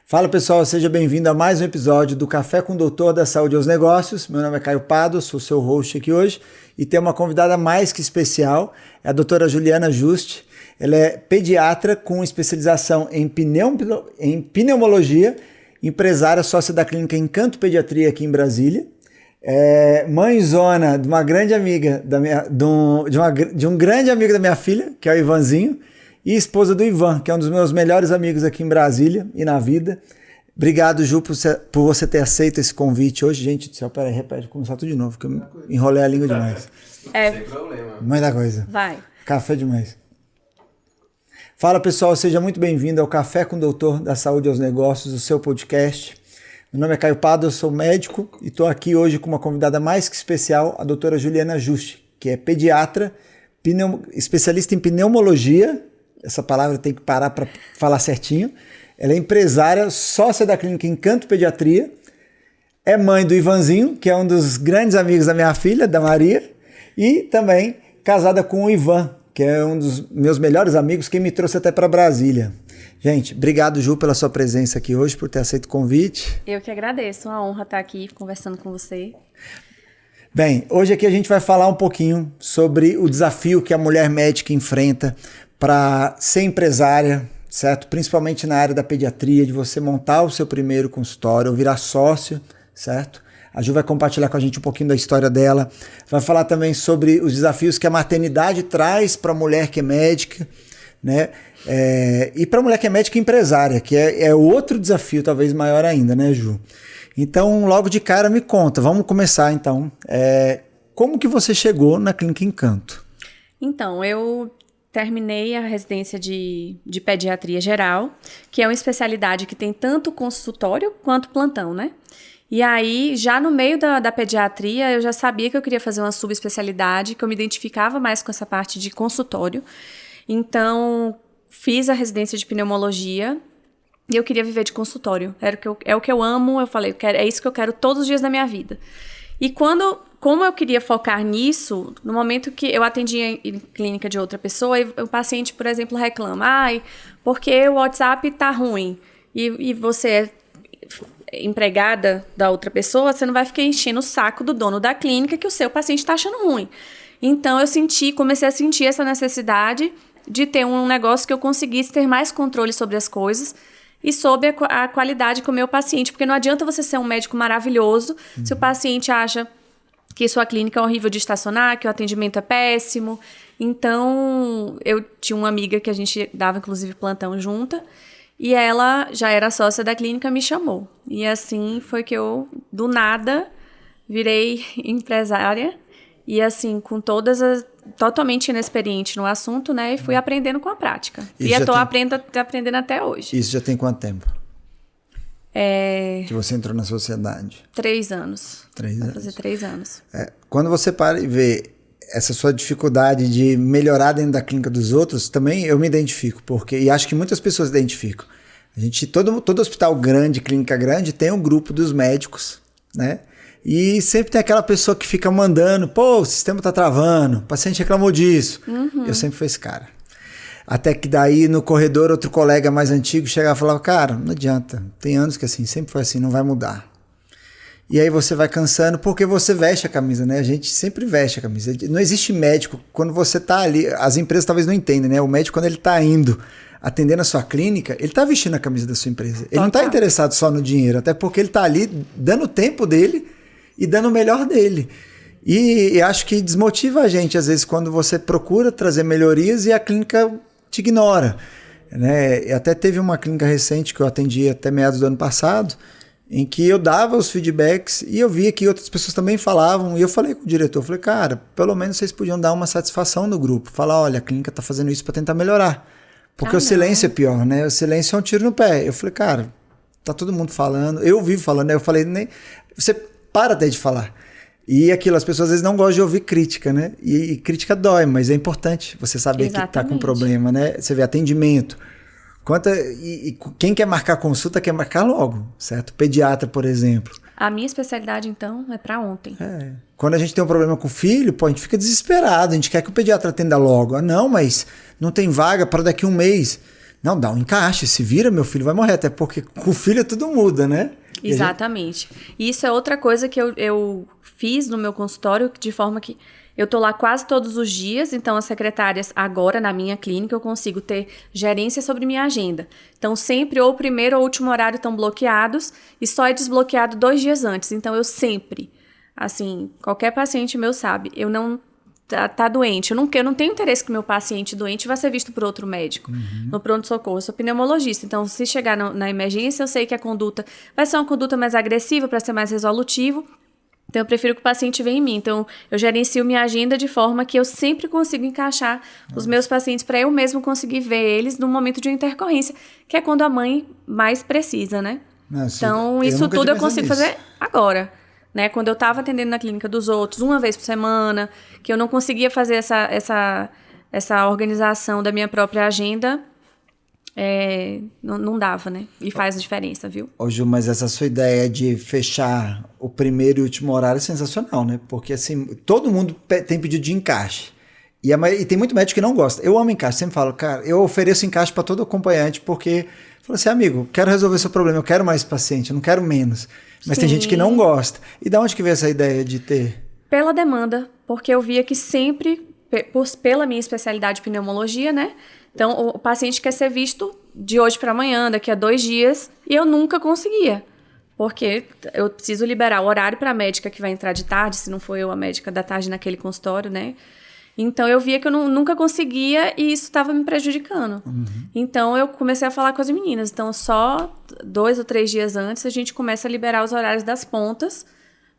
Fala pessoal, seja bem-vindo a mais um episódio do Café com o Doutor da Saúde aos Negócios. Meu nome é Caio Pado, sou seu host aqui hoje e tem uma convidada mais que especial, é a doutora Juliana Juste. Ela é pediatra com especialização em pneumologia, empresária sócia da clínica Encanto Pediatria aqui em Brasília. Mãezona de uma grande amiga de um grande amigo da minha filha, que é o Ivanzinho, e esposa do Ivan, que é um dos meus melhores amigos aqui em Brasília e na vida. Obrigado, Ju, por você ter aceito esse convite hoje. Gente do céu, peraí, repete, vou começar tudo de novo, porque eu enrolei a língua demais. Sem problema. Muita coisa. Vai. Café demais. Fala, pessoal, seja muito bem-vindo ao Café com o Doutor da Saúde aos Negócios, o seu podcast. Meu nome é Caio Pado, eu sou médico e estou aqui hoje com uma convidada mais que especial, a doutora Juliana Juste, que é pediatra, especialista em pneumologia. Essa palavra tem que parar para falar certinho. Ela é empresária, sócia da clínica Encanto Pediatria, é mãe do Ivanzinho, que é um dos grandes amigos da minha filha, da Maria, e também casada com o Ivan, que é um dos meus melhores amigos, que me trouxe até para Brasília. Gente, obrigado, Ju, pela sua presença aqui hoje, por ter aceito o convite. Eu que agradeço, uma honra estar aqui conversando com você. Bem, hoje aqui a gente vai falar um pouquinho sobre o desafio que a mulher médica enfrenta para ser empresária, certo? Principalmente na área da pediatria, de você montar o seu primeiro consultório, ou virar sócio, certo? A Ju vai compartilhar com a gente um pouquinho da história dela, vai falar também sobre os desafios que a maternidade traz para a mulher que é médica, né? E para a mulher que é médica e empresária, que é outro desafio talvez maior ainda, né, Ju? Então, logo de cara, me conta, vamos começar então. Como que você chegou na Clínica Encanto? Então, eu terminei a residência de pediatria geral, que é uma especialidade que tem tanto consultório quanto plantão, né? E aí, já no meio da pediatria, eu já sabia que eu queria fazer uma subespecialidade, que eu me identificava mais com essa parte de consultório. Então, fiz a residência de pneumologia e eu queria viver de consultório. É o que eu amo, eu falei, é isso que eu quero todos os dias da minha vida. E como eu queria focar nisso, no momento que eu atendia em clínica de outra pessoa, e o paciente, por exemplo, reclama, porque o WhatsApp tá ruim, e você é empregada da outra pessoa, você não vai ficar enchendo o saco do dono da clínica que o seu paciente está achando ruim. Então eu comecei a sentir essa necessidade de ter um negócio que eu conseguisse ter mais controle sobre as coisas e sobre a qualidade com o meu paciente, porque não adianta você ser um médico maravilhoso se o paciente acha que sua clínica é horrível de estacionar, que o atendimento é péssimo. Então, eu tinha uma amiga que a gente dava, inclusive, plantão junta, e ela já era sócia da clínica, me chamou. E assim foi que eu, do nada, virei empresária, e assim, com totalmente inexperiente no assunto, né, e fui aprendendo com a prática. E eu tô aprendendo até hoje. Isso já tem quanto tempo? Que você entrou na sociedade? 3 anos. 3 anos. Vai fazer 3 anos. Quando você para e vê essa sua dificuldade de melhorar dentro da clínica dos outros, também eu me identifico, e acho que muitas pessoas se identificam. Todo hospital grande, clínica grande, tem um grupo dos médicos, né? E sempre tem aquela pessoa que fica mandando, o sistema tá travando, o paciente reclamou disso. Eu sempre fui esse cara. Até que daí no corredor outro colega mais antigo chegava e falava, cara, não adianta, tem anos que assim, sempre foi assim, não vai mudar. E aí você vai cansando porque você veste a camisa, né? A gente sempre veste a camisa. Não existe médico, quando você tá ali, as empresas talvez não entendem, né? O médico, quando ele tá indo atendendo a sua clínica, ele tá vestindo a camisa da sua empresa. Ele não tá interessado só no dinheiro, até porque ele tá ali dando o tempo dele e dando o melhor dele. E acho que desmotiva a gente, às vezes, quando você procura trazer melhorias e a clínica te ignora, né? Até teve uma clínica recente que eu atendi até meados do ano passado, em que eu dava os feedbacks e eu via que outras pessoas também falavam, e eu falei com o diretor, falei, cara, pelo menos vocês podiam dar uma satisfação no grupo, falar, olha, a clínica tá fazendo isso para tentar melhorar, porque o silêncio é pior, né? O silêncio é um tiro no pé. Eu falei, cara, tá todo mundo falando, eu vivo falando, né? Eu falei, você para até de falar. E aquilo, as pessoas às vezes não gostam de ouvir crítica, né? E crítica dói, mas é importante você saber Exatamente. Que tá com problema, né? Você vê atendimento. Quem quer marcar consulta, quer marcar logo, certo? Pediatra, por exemplo. A minha especialidade, então, é para ontem. Quando a gente tem um problema com o filho, pô, a gente fica desesperado, a gente quer que o pediatra atenda logo. Ah, não, mas não tem vaga para daqui a um mês. Não, dá um encaixe, se vira, meu filho vai morrer, até porque com o filho tudo muda, né? Exatamente. E isso é outra coisa que eu fiz no meu consultório, de forma que eu tô lá quase todos os dias, então as secretárias agora na minha clínica eu consigo ter gerência sobre minha agenda. Então sempre ou o primeiro ou o último horário estão bloqueados e só é desbloqueado 2 dias antes. Então eu sempre, assim, qualquer paciente meu sabe, eu não tá doente, eu não tenho interesse que meu paciente doente vá ser visto por outro médico no pronto-socorro. Eu sou pneumologista, então se chegar na emergência eu sei que a conduta vai ser uma conduta mais agressiva para ser mais resolutivo. Então, eu prefiro que o paciente venha em mim. Então, eu gerencio minha agenda de forma que eu sempre consigo encaixar os meus pacientes para eu mesmo conseguir ver eles no momento de uma intercorrência, que é quando a mãe mais precisa, né? Nossa, então, isso tudo eu consigo fazer agora. Né? Quando eu estava atendendo na clínica dos outros, uma vez por semana, que eu não conseguia fazer essa organização da minha própria agenda, não dava, né? E faz a diferença, viu? Ô Ju, mas essa sua ideia de fechar o primeiro e último horário é sensacional, né? Porque assim, todo mundo tem pedido de encaixe. E tem muito médico que não gosta. Eu amo encaixe, sempre falo, cara, eu ofereço encaixe para todo acompanhante, porque falo assim, amigo, quero resolver seu problema, eu quero mais paciente, eu não quero menos. Mas tem gente que não gosta. E da onde que veio essa ideia de ter? Pela demanda, porque eu via que sempre, pela minha especialidade de pneumologia, né? Então, o paciente quer ser visto de hoje para amanhã, daqui a 2 dias, e eu nunca conseguia. Porque eu preciso liberar o horário para a médica que vai entrar de tarde, se não for eu a médica da tarde naquele consultório, né? Então, eu via que eu nunca conseguia e isso estava me prejudicando. Então, eu comecei a falar com as meninas. Então, só 2 ou 3 dias antes, a gente começa a liberar os horários das pontas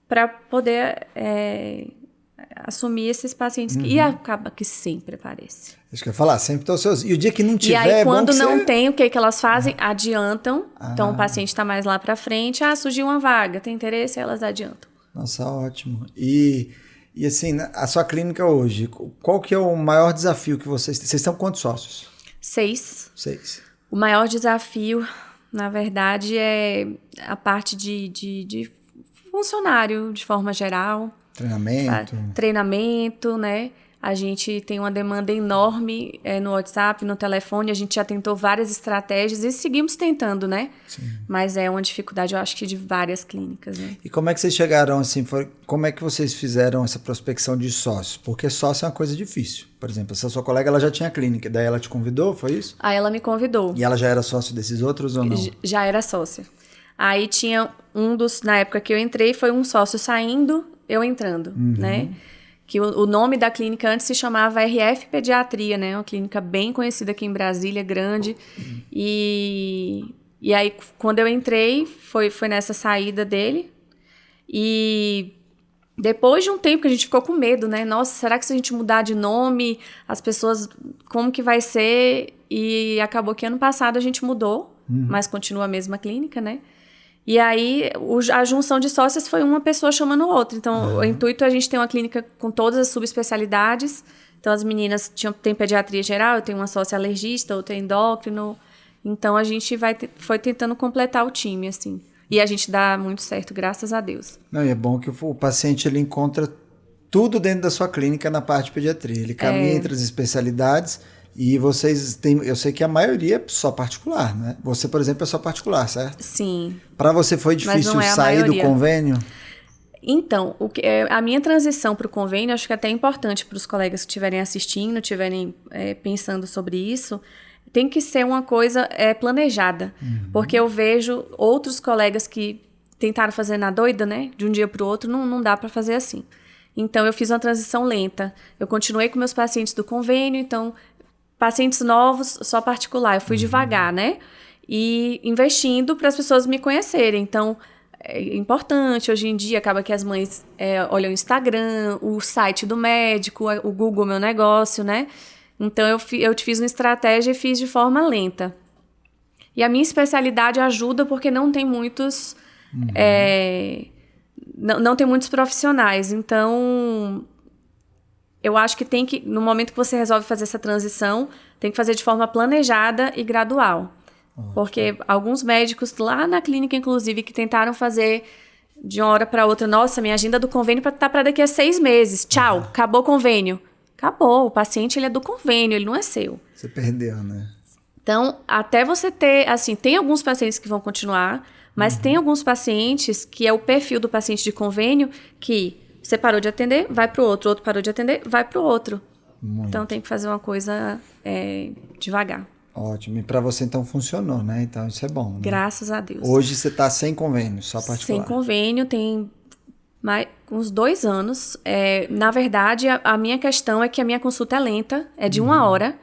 para poder assumir esses pacientes. E acaba que sempre aparece. Isso que eu ia falar, sempre estão seus. E o dia que não tiver, e aí, quando é bom não tem, o que elas fazem? Adiantam. Então, o paciente está mais lá para frente. Surgiu uma vaga, tem interesse? Elas adiantam. Nossa, ótimo. E assim, a sua clínica hoje, qual que é o maior desafio que vocês têm? Vocês estão com quantos sócios? 6. 6. O maior desafio, na verdade, é a parte de funcionário, de forma geral. Treinamento, né? A gente tem uma demanda enorme no WhatsApp, no telefone. A gente já tentou várias estratégias e seguimos tentando, né? Sim. Mas é uma dificuldade, eu acho que de várias clínicas, né? E como é que vocês chegaram, assim, como é que vocês fizeram essa prospecção de sócios? Porque sócio é uma coisa difícil. Por exemplo, essa sua colega, ela já tinha clínica, daí ela te convidou, foi isso? Aí ela me convidou. E ela já era sócio desses outros ou não? Já era sócia. Aí tinha na época que eu entrei, foi um sócio saindo, eu entrando, né? Que o nome da clínica antes se chamava RF Pediatria, né? Uma clínica bem conhecida aqui em Brasília, grande. E aí, quando eu entrei, foi nessa saída dele. E depois de um tempo que a gente ficou com medo, né? Nossa, será que se a gente mudar de nome, as pessoas, como que vai ser? E acabou que ano passado a gente mudou, mas continua a mesma clínica, né? E aí, a junção de sócias foi uma pessoa chamando outra. Então, o intuito é a gente ter uma clínica com todas as subespecialidades. Então, as meninas têm pediatria geral, eu tenho uma sócia alergista, outra endócrino. Então, a gente foi tentando completar o time, assim. E a gente dá muito certo, graças a Deus. Não, e é bom que o paciente ele encontra tudo dentro da sua clínica na parte de pediatria. Ele caminha entre as especialidades. E vocês têm, eu sei que a maioria é só particular, né? Você, por exemplo, é só particular, certo? Sim. Para você foi difícil sair do convênio? Então, a minha transição para o convênio, acho que é até importante para os colegas que estiverem assistindo, estiverem pensando sobre isso, tem que ser uma coisa planejada. Porque eu vejo outros colegas que tentaram fazer na doida, né? De um dia para o outro, não dá para fazer assim. Então, eu fiz uma transição lenta. Eu continuei com meus pacientes do convênio, então... Pacientes novos, só particular. Eu fui devagar, né? E investindo para as pessoas me conhecerem. Então, é importante. Hoje em dia, acaba que as mães olham o Instagram, o site do médico, o Google Meu Negócio, né? Então, eu fiz uma estratégia e fiz de forma lenta. E a minha especialidade ajuda porque não tem muitos... não tem muitos profissionais. Então... Eu acho que no momento que você resolve fazer essa transição, tem que fazer de forma planejada e gradual. Porque alguns médicos lá na clínica, inclusive, que tentaram fazer de uma hora para outra, nossa, minha agenda do convênio tá para daqui a 6 meses. Tchau, acabou o convênio. Acabou, o paciente ele é do convênio, ele não é seu. Você perdeu, né? Então, até você ter, assim, tem alguns pacientes que vão continuar, mas tem alguns pacientes que é o perfil do paciente de convênio que você parou de atender, vai pro outro parou de atender, vai pro outro. Muito. Então, tem que fazer uma coisa devagar. Ótimo. E para você, então, funcionou, né? Então, isso é bom, né? Graças a Deus. Hoje você tá sem convênio, só particular. Sem convênio, tem uns 2 anos. Na verdade, a minha questão é que a minha consulta é lenta, é de 1 hora.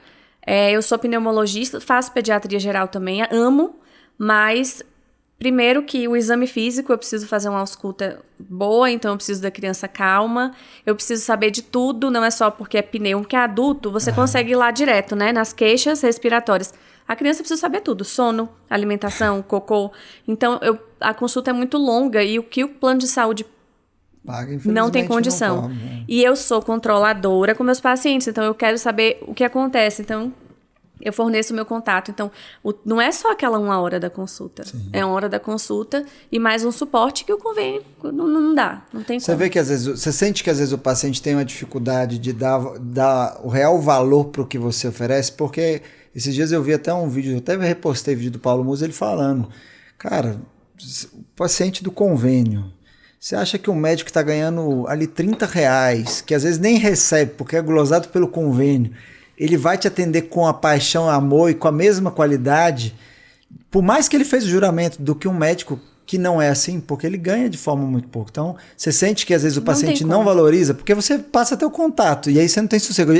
Eu sou pneumologista, faço pediatria geral também, amo, mas primeiro que o exame físico, eu preciso fazer uma ausculta boa, então eu preciso da criança calma, eu preciso saber de tudo, não é só porque é pneu, porque é adulto, você consegue ir lá direto, né, nas queixas respiratórias. A criança precisa saber tudo, sono, alimentação, cocô. Então, a consulta é muito longa e o que o plano de saúde paga, não tem condição. Não come, né? E eu sou controladora com meus pacientes, então eu quero saber o que acontece. Então, eu forneço o meu contato. Então, não é só aquela 1 hora da consulta. Sim. É 1 hora da consulta e mais um suporte que o convênio não dá. Não tem Você como. vê que às vezes, você sente que às vezes o paciente tem uma dificuldade de dar o real valor para o que você oferece, porque esses dias eu vi até um vídeo, eu até repostei o vídeo do Paulo Musa, ele falando, cara, o paciente do convênio, você acha que o médico está ganhando ali R$30, que às vezes nem recebe, porque é glosado pelo convênio, ele vai te atender com a paixão, amor e com a mesma qualidade, por mais que ele fez o juramento, do que um médico que não é assim, porque ele ganha de forma muito pouco. Então, você sente que às vezes o paciente não valoriza, porque você passa até o contato, e aí você não tem sossego.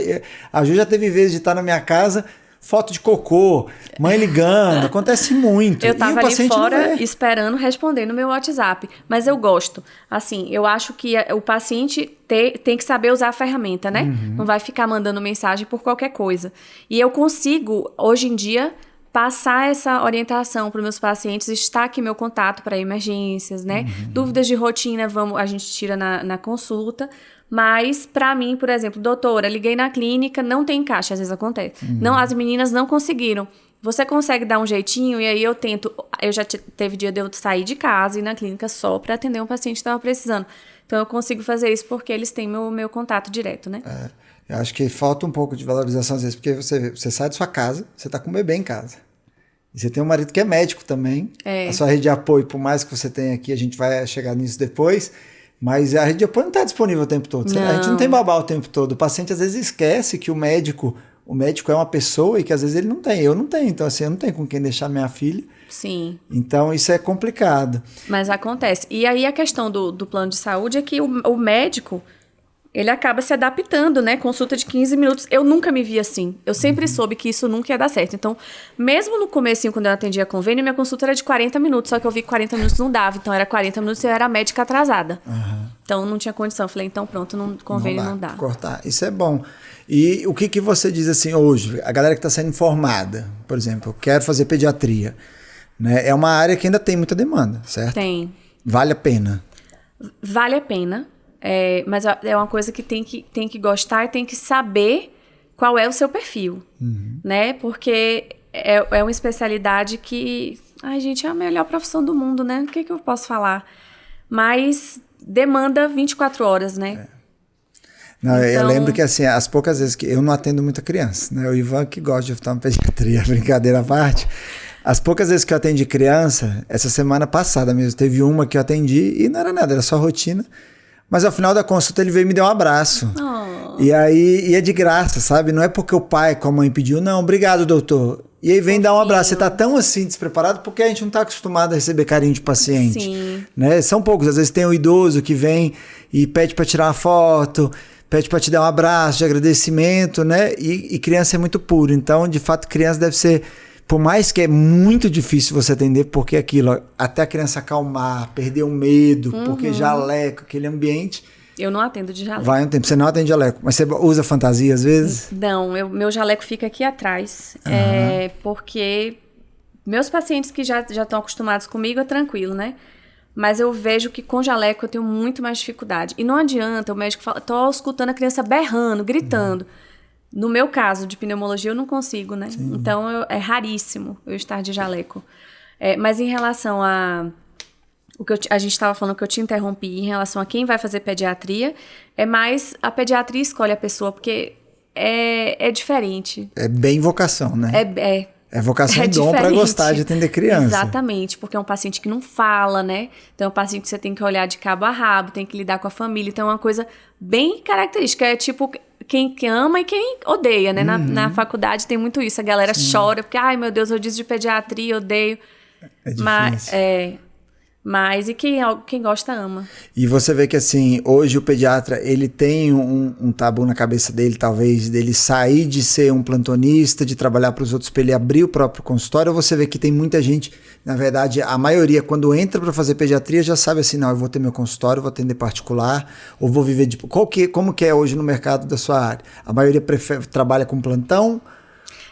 A Ju já teve vezes de estar na minha casa, foto de cocô, mãe ligando, acontece muito. Eu tava ali fora esperando responder no meu WhatsApp, mas eu gosto. Assim, eu acho que o paciente tem que saber usar a ferramenta, né? Não vai ficar mandando mensagem por qualquer coisa. E eu consigo, hoje em dia, passar essa orientação para os meus pacientes, está aqui meu contato para emergências, né? Dúvidas de rotina, a gente tira na consulta. Mas, para mim, por exemplo, doutora, liguei na clínica, não tem caixa, às vezes acontece. Não, as meninas não conseguiram. Você consegue dar um jeitinho? E aí eu tento. Eu já teve dia de eu sair de casa e ir na clínica só para atender um paciente que estava precisando. Então, eu consigo fazer isso porque eles têm meu contato direto, né? Eu acho que falta um pouco de valorização às vezes, porque você sai de sua casa, você tá com o bebê em casa. E você tem um marido que é médico também. A sua rede de apoio, por mais que você tenha aqui, a gente vai chegar nisso depois, mas a rede de apoio não está disponível o tempo todo. A gente não tem babá o tempo todo. O paciente às vezes esquece que o médico é uma pessoa e que às vezes ele não tem. Eu não tenho, então assim, eu não tenho com quem deixar minha filha. Sim. Então isso é complicado. Mas acontece. E aí a questão do plano de saúde é que o médico, ele acaba se adaptando, né? Consulta de 15 minutos. Eu nunca me vi assim. Eu sempre soube que isso nunca ia dar certo. Então, mesmo no comecinho, quando eu atendia convênio, minha consulta era de 40 minutos. Só que eu vi que 40 minutos não dava. Então, era 40 minutos e eu era médica atrasada. Então, não tinha condição. Eu falei, então pronto, convênio não dá. Cortar. Isso é bom. E o que você diz assim hoje? A galera que está sendo formada, por exemplo, eu quero fazer pediatria. Né? É uma área que ainda tem muita demanda, certo? Tem. Vale a pena? Vale a pena. Mas é uma coisa que tem que gostar e tem que saber qual é o seu perfil, né? Porque é uma especialidade que... Ai, gente, é a melhor profissão do mundo, né? O que eu posso falar? Mas demanda 24 horas, né? Não, então... Eu lembro que, assim, as poucas vezes que eu não atendo muita criança, né? O Ivan que gosta de oftalmo pediatria, brincadeira à parte. As poucas vezes que eu atendi criança, essa semana passada mesmo, teve uma que eu atendi e não era nada, era só rotina. Mas ao final da consulta ele veio e me deu um abraço. E aí é de graça, sabe? Não é porque o pai com a mãe pediu, não, obrigado, doutor. E aí vem dar um abraço. Você tá tão assim despreparado porque a gente não tá acostumado a receber carinho de paciente. Sim. Né? São poucos. Às vezes tem um idoso que vem e pede para tirar uma foto, pede para te dar um abraço de agradecimento, né? E criança é muito puro. Então, de fato, criança deve ser... Por mais que é muito difícil você atender, porque aquilo, até a criança acalmar, perder o medo, porque jaleco, aquele ambiente... Eu não atendo de jaleco. Vai um tempo, você não atende jaleco, mas você usa fantasia às vezes? Não, meu jaleco fica aqui atrás, porque meus pacientes que já estão acostumados comigo é tranquilo, né? Mas eu vejo que com jaleco eu tenho muito mais dificuldade. E não adianta, o médico fala, tô escutando a criança berrando, gritando. No meu caso, de pneumologia, eu não consigo, né? Sim. Então, é raríssimo eu estar de jaleco. Mas em relação a gente estava falando que eu te interrompi em relação a quem vai fazer pediatria, é mais a pediatria escolhe a pessoa, porque é diferente. É bem vocação, né? É vocação É e dom para gostar de atender criança. Exatamente, porque é um paciente que não fala, né? Então é um paciente que você tem que olhar de cabo a rabo, tem que lidar com a família. Então é uma coisa bem característica. É tipo quem ama e quem odeia, né? Na faculdade tem muito isso. A galera chora porque, ai meu Deus, eu disse de pediatria, odeio. É difícil. Mas e quem gosta ama. E você vê que assim, hoje o pediatra, ele tem um tabu na cabeça dele, talvez, dele sair de ser um plantonista, de trabalhar para os outros, para ele abrir o próprio consultório, ou você vê que tem muita gente, na verdade, a maioria, quando entra para fazer pediatria, já sabe assim, não, eu vou ter meu consultório, vou atender particular, ou vou viver de... Como que é hoje no mercado da sua área? A maioria trabalha com plantão?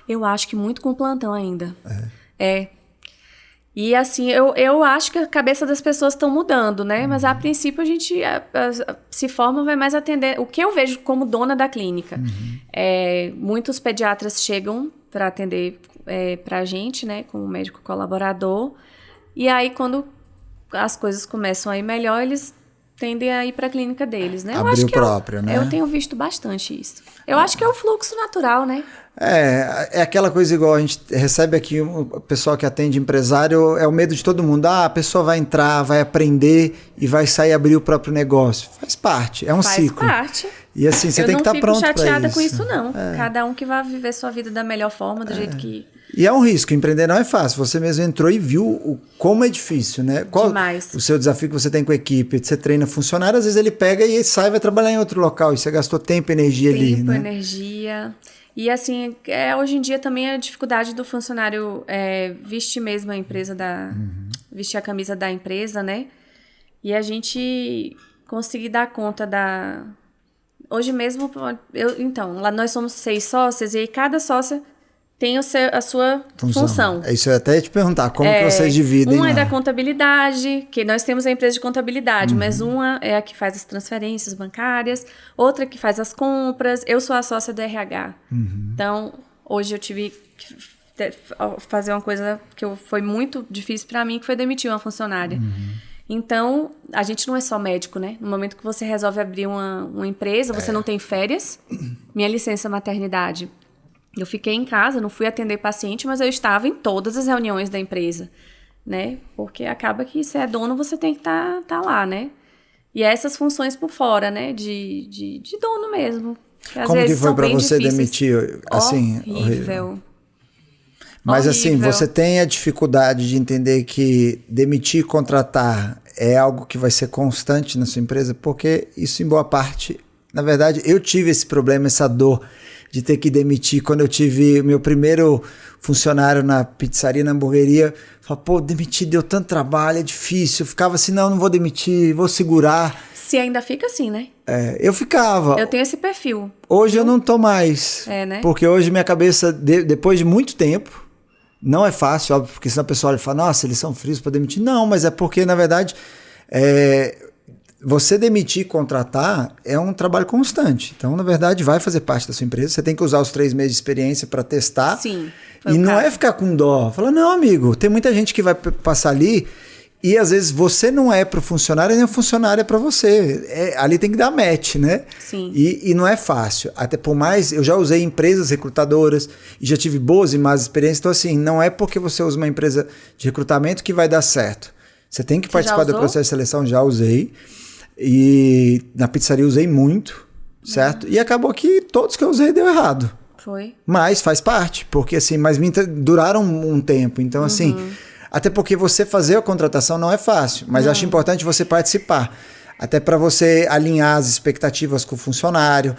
Eu acho que muito com plantão ainda. E assim, eu acho que a cabeça das pessoas estão mudando, né? Mas a princípio a gente se forma, vai mais atender. O que eu vejo como dona da clínica, muitos pediatras chegam para atender pra gente, né? Como médico colaborador. E aí, quando as coisas começam a ir melhor, eles tendem a ir para a clínica deles, né? Abrir o próprio, né? Eu tenho visto bastante isso. Eu acho que é o fluxo natural, né? É aquela coisa igual a gente recebe aqui, o pessoal que atende empresário, é o medo de todo mundo. A pessoa vai entrar, vai aprender e vai sair abrir o próprio negócio. Faz parte, é um ciclo. Faz parte. E assim, você tem que estar pronto para isso. Eu não fico chateada com isso, não. Cada um que vai viver sua vida da melhor forma, do jeito que... E é um risco, empreender não é fácil. Você mesmo entrou e viu como é difícil, né? Qual Demais. O seu desafio que você tem com a equipe? Você treina funcionário, às vezes ele pega e sai e vai trabalhar em outro local. E você gastou tempo e energia ali, né? Tempo, energia... E assim, hoje em dia também a dificuldade do funcionário vestir mesmo a empresa vestir a camisa da empresa, né? E a gente conseguir dar conta Hoje mesmo, então, lá nós somos 6 sócias e aí cada sócia tem a sua função. É isso, eu ia até te perguntar, como que vocês dividem? Uma é da contabilidade, que nós temos a empresa de contabilidade, mas uma é a que faz as transferências bancárias, outra que faz as compras, eu sou a sócia do RH. Então, hoje eu tive que fazer uma coisa que foi muito difícil para mim, que foi demitir uma funcionária. Então, a gente não é só médico, né? No momento que você resolve abrir uma empresa, você não tem férias. Minha licença maternidade... Eu fiquei em casa, não fui atender paciente, mas eu estava em todas as reuniões da empresa, né? Porque acaba que se é dono, você tem que tá lá, né? E essas funções por fora, né? De dono mesmo. Que às Como vezes que foi para você difíceis. Demitir? Assim, horrível. Mas horrível. Assim, você tem a dificuldade de entender que demitir e contratar é algo que vai ser constante na sua empresa? Porque isso em boa parte... Na verdade, eu tive esse problema, essa dor de ter que demitir. Quando eu tive meu primeiro funcionário na pizzaria, na hamburgueria, falei, pô, demitir deu tanto trabalho, é difícil. Eu ficava assim, não vou demitir, vou segurar. Se ainda fica assim, né? Eu ficava. Eu tenho esse perfil. Hoje eu não tô mais. Né? Porque hoje minha cabeça, depois de muito tempo, não é fácil, óbvio, porque senão a pessoa olha e fala, nossa, eles são frios para demitir. Não, mas é porque, na verdade, você demitir e contratar é um trabalho constante. Então, na verdade, vai fazer parte da sua empresa. Você tem que usar os 3 meses de experiência para testar. Sim. E não é ficar com dó. Fala, não, amigo, tem muita gente que vai passar ali e às vezes você não é para o funcionário, nem o funcionário é para você. Ali tem que dar match, né? Sim. E não é fácil. Até por mais, eu já usei empresas recrutadoras e já tive boas e más experiências. Então, assim, não é porque você usa uma empresa de recrutamento que vai dar certo. Você tem que participar do processo de seleção, já usei. E na pizzaria usei muito, certo? E acabou que todos que eu usei deu errado. Foi. Mas faz parte, porque assim, mas duraram um tempo. Então, assim, até porque você fazer a contratação não é fácil, mas acho importante você participar. Até para você alinhar as expectativas com o funcionário.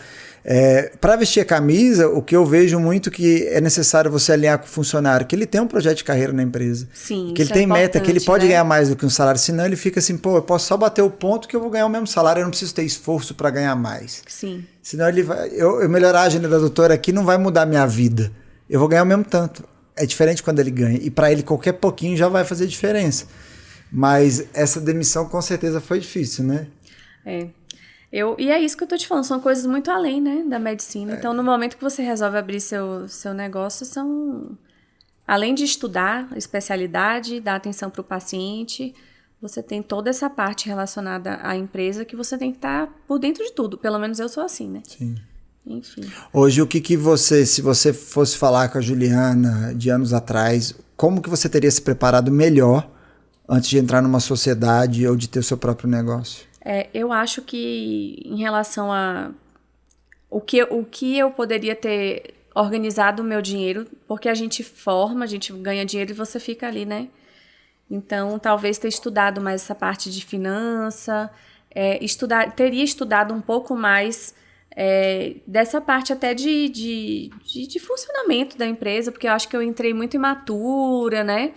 Para vestir a camisa, o que eu vejo muito que é necessário você alinhar com o funcionário, que ele tem um projeto de carreira na empresa. Sim, que ele tem meta, que ele pode ganhar mais do que um salário, senão ele fica assim, pô, eu posso só bater o ponto que eu vou ganhar o mesmo salário, eu não preciso ter esforço para ganhar mais. Sim. Senão ele vai, eu melhorar a agenda da doutora aqui não vai mudar a minha vida. Eu vou ganhar o mesmo tanto. É diferente quando ele ganha. E para ele qualquer pouquinho já vai fazer diferença. Mas essa demissão com certeza foi difícil, né? E é isso que eu tô te falando, são coisas muito além, né, da medicina. Então, no momento que você resolve abrir seu negócio, além de estudar a especialidade, dar atenção para o paciente, você tem toda essa parte relacionada à empresa que você tem que estar por dentro de tudo. Pelo menos eu sou assim, né? Sim. Enfim. Hoje, o que você, se você fosse falar com a Juliana de anos atrás, como que você teria se preparado melhor antes de entrar numa sociedade ou de ter o seu próprio negócio? Eu acho que em relação a o que eu poderia ter organizado o meu dinheiro, porque a gente ganha dinheiro e você fica ali, né? Então, talvez ter estudado mais essa parte de finança, teria estudado um pouco mais dessa parte até de funcionamento da empresa, porque eu acho que eu entrei muito imatura, né?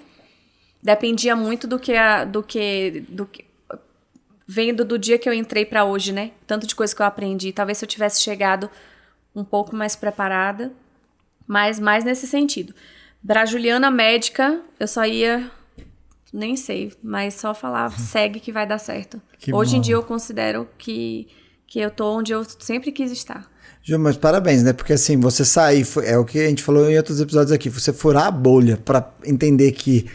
Dependia muito do que vendo do dia que eu entrei para hoje, né? Tanto de coisa que eu aprendi. Talvez se eu tivesse chegado um pouco mais preparada, mas mais nesse sentido. Pra Juliana médica, eu só ia, nem sei, mas só falar, segue que vai dar certo. Hoje em dia eu considero que eu tô onde eu sempre quis estar. Ju, mas parabéns, né? Porque assim, você sair, é o que a gente falou em outros episódios aqui, você furar a bolha para entender que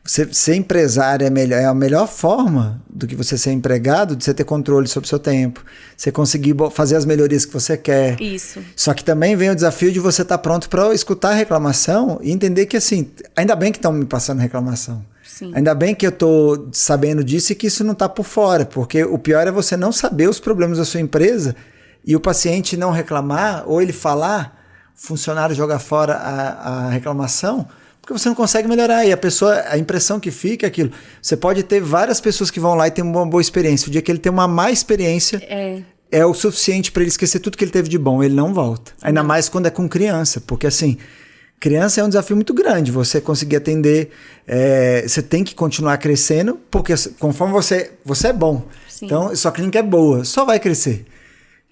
você ser empresário é a melhor forma do que você ser empregado, de você ter controle sobre o seu tempo, você conseguir fazer as melhorias que você quer. Isso. Só que também vem o desafio de você estar pronto para escutar a reclamação e entender que assim, ainda bem que estão me passando reclamação. Sim. Ainda bem que eu tô sabendo disso e que isso não tá por fora, porque o pior é você não saber os problemas da sua empresa e o paciente não reclamar ou ele falar, o funcionário jogar fora a reclamação, porque você não consegue melhorar. E a impressão que fica é aquilo. Você pode ter várias pessoas que vão lá e tem uma boa experiência. O dia que ele tem uma má experiência, é o suficiente para ele esquecer tudo que ele teve de bom. Ele não volta. Ainda mais quando é com criança, porque assim, criança é um desafio muito grande. Você conseguir atender, você tem que continuar crescendo, porque conforme você é bom. Sim. Então, sua clínica é boa, só vai crescer.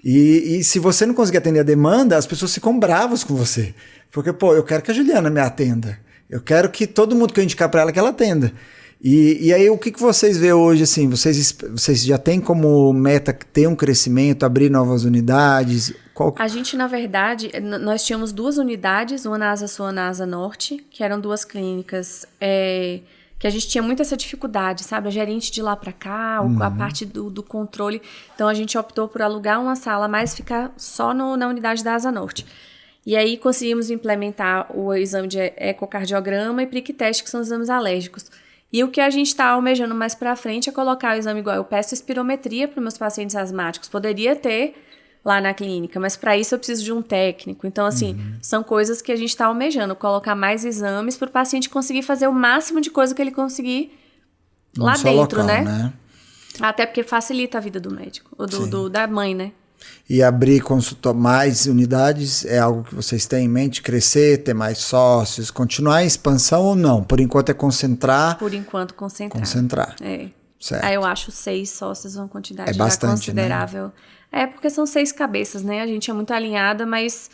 E se você não conseguir atender a demanda, as pessoas ficam bravas com você. Porque, eu quero que a Juliana me atenda. Eu quero que todo mundo que eu indicar para ela, que ela atenda. E aí, o que vocês vê hoje, assim? Vocês já têm como meta ter um crescimento, abrir novas unidades? A gente, na verdade, nós tínhamos 2 unidades, uma na Asa Sul, uma na Asa Norte, que eram 2 clínicas que a gente tinha muita essa dificuldade, sabe? A gerente de lá para cá, a parte do controle. Então, a gente optou por alugar uma sala, mas ficar só na unidade da Asa Norte. E aí conseguimos implementar o exame de ecocardiograma e prick test, que são os exames alérgicos. E o que a gente está almejando mais para frente é colocar o exame igual. Eu peço espirometria para os meus pacientes asmáticos. Poderia ter lá na clínica, mas para isso eu preciso de um técnico. Então, assim, são coisas que a gente está almejando. Colocar mais exames para o paciente conseguir fazer o máximo de coisa que ele conseguir lá dentro, local, né? Até porque facilita a vida do médico, ou da mãe, né? E abrir mais unidades é algo que vocês têm em mente? Crescer, ter mais sócios, continuar em expansão ou não? Por enquanto é concentrar? Por enquanto, concentrar. Concentrar. Certo. Aí eu acho 6 sócios uma quantidade já bastante, considerável. Né? Porque são 6 cabeças, né? A gente é muito alinhada, mas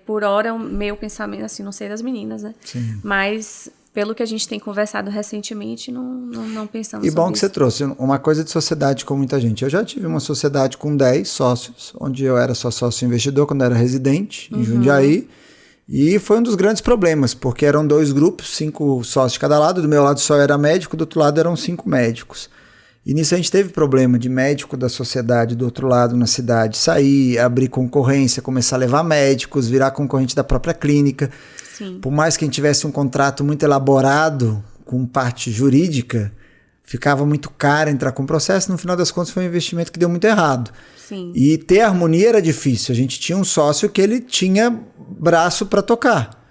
por hora o meu pensamento, assim, não sei das meninas, né? Sim. Mas pelo que a gente tem conversado recentemente, não pensamos sobre isso. E bom que você trouxe uma coisa de sociedade com muita gente. Eu já tive uma sociedade com 10 sócios, onde eu era só sócio investidor quando eu era residente, em Jundiaí. E foi um dos grandes problemas, porque eram 2 grupos, 5 sócios de cada lado. Do meu lado só era médico, do outro lado eram 5 médicos. E nisso a gente teve problema de médico da sociedade do outro lado na cidade sair, abrir concorrência, começar a levar médicos, virar concorrente da própria clínica. Sim. Por mais que a gente tivesse um contrato muito elaborado com parte jurídica, ficava muito caro entrar com o processo. No final das contas foi um investimento que deu muito errado. Sim. E ter harmonia era difícil. A gente tinha um sócio que ele tinha braço para tocar.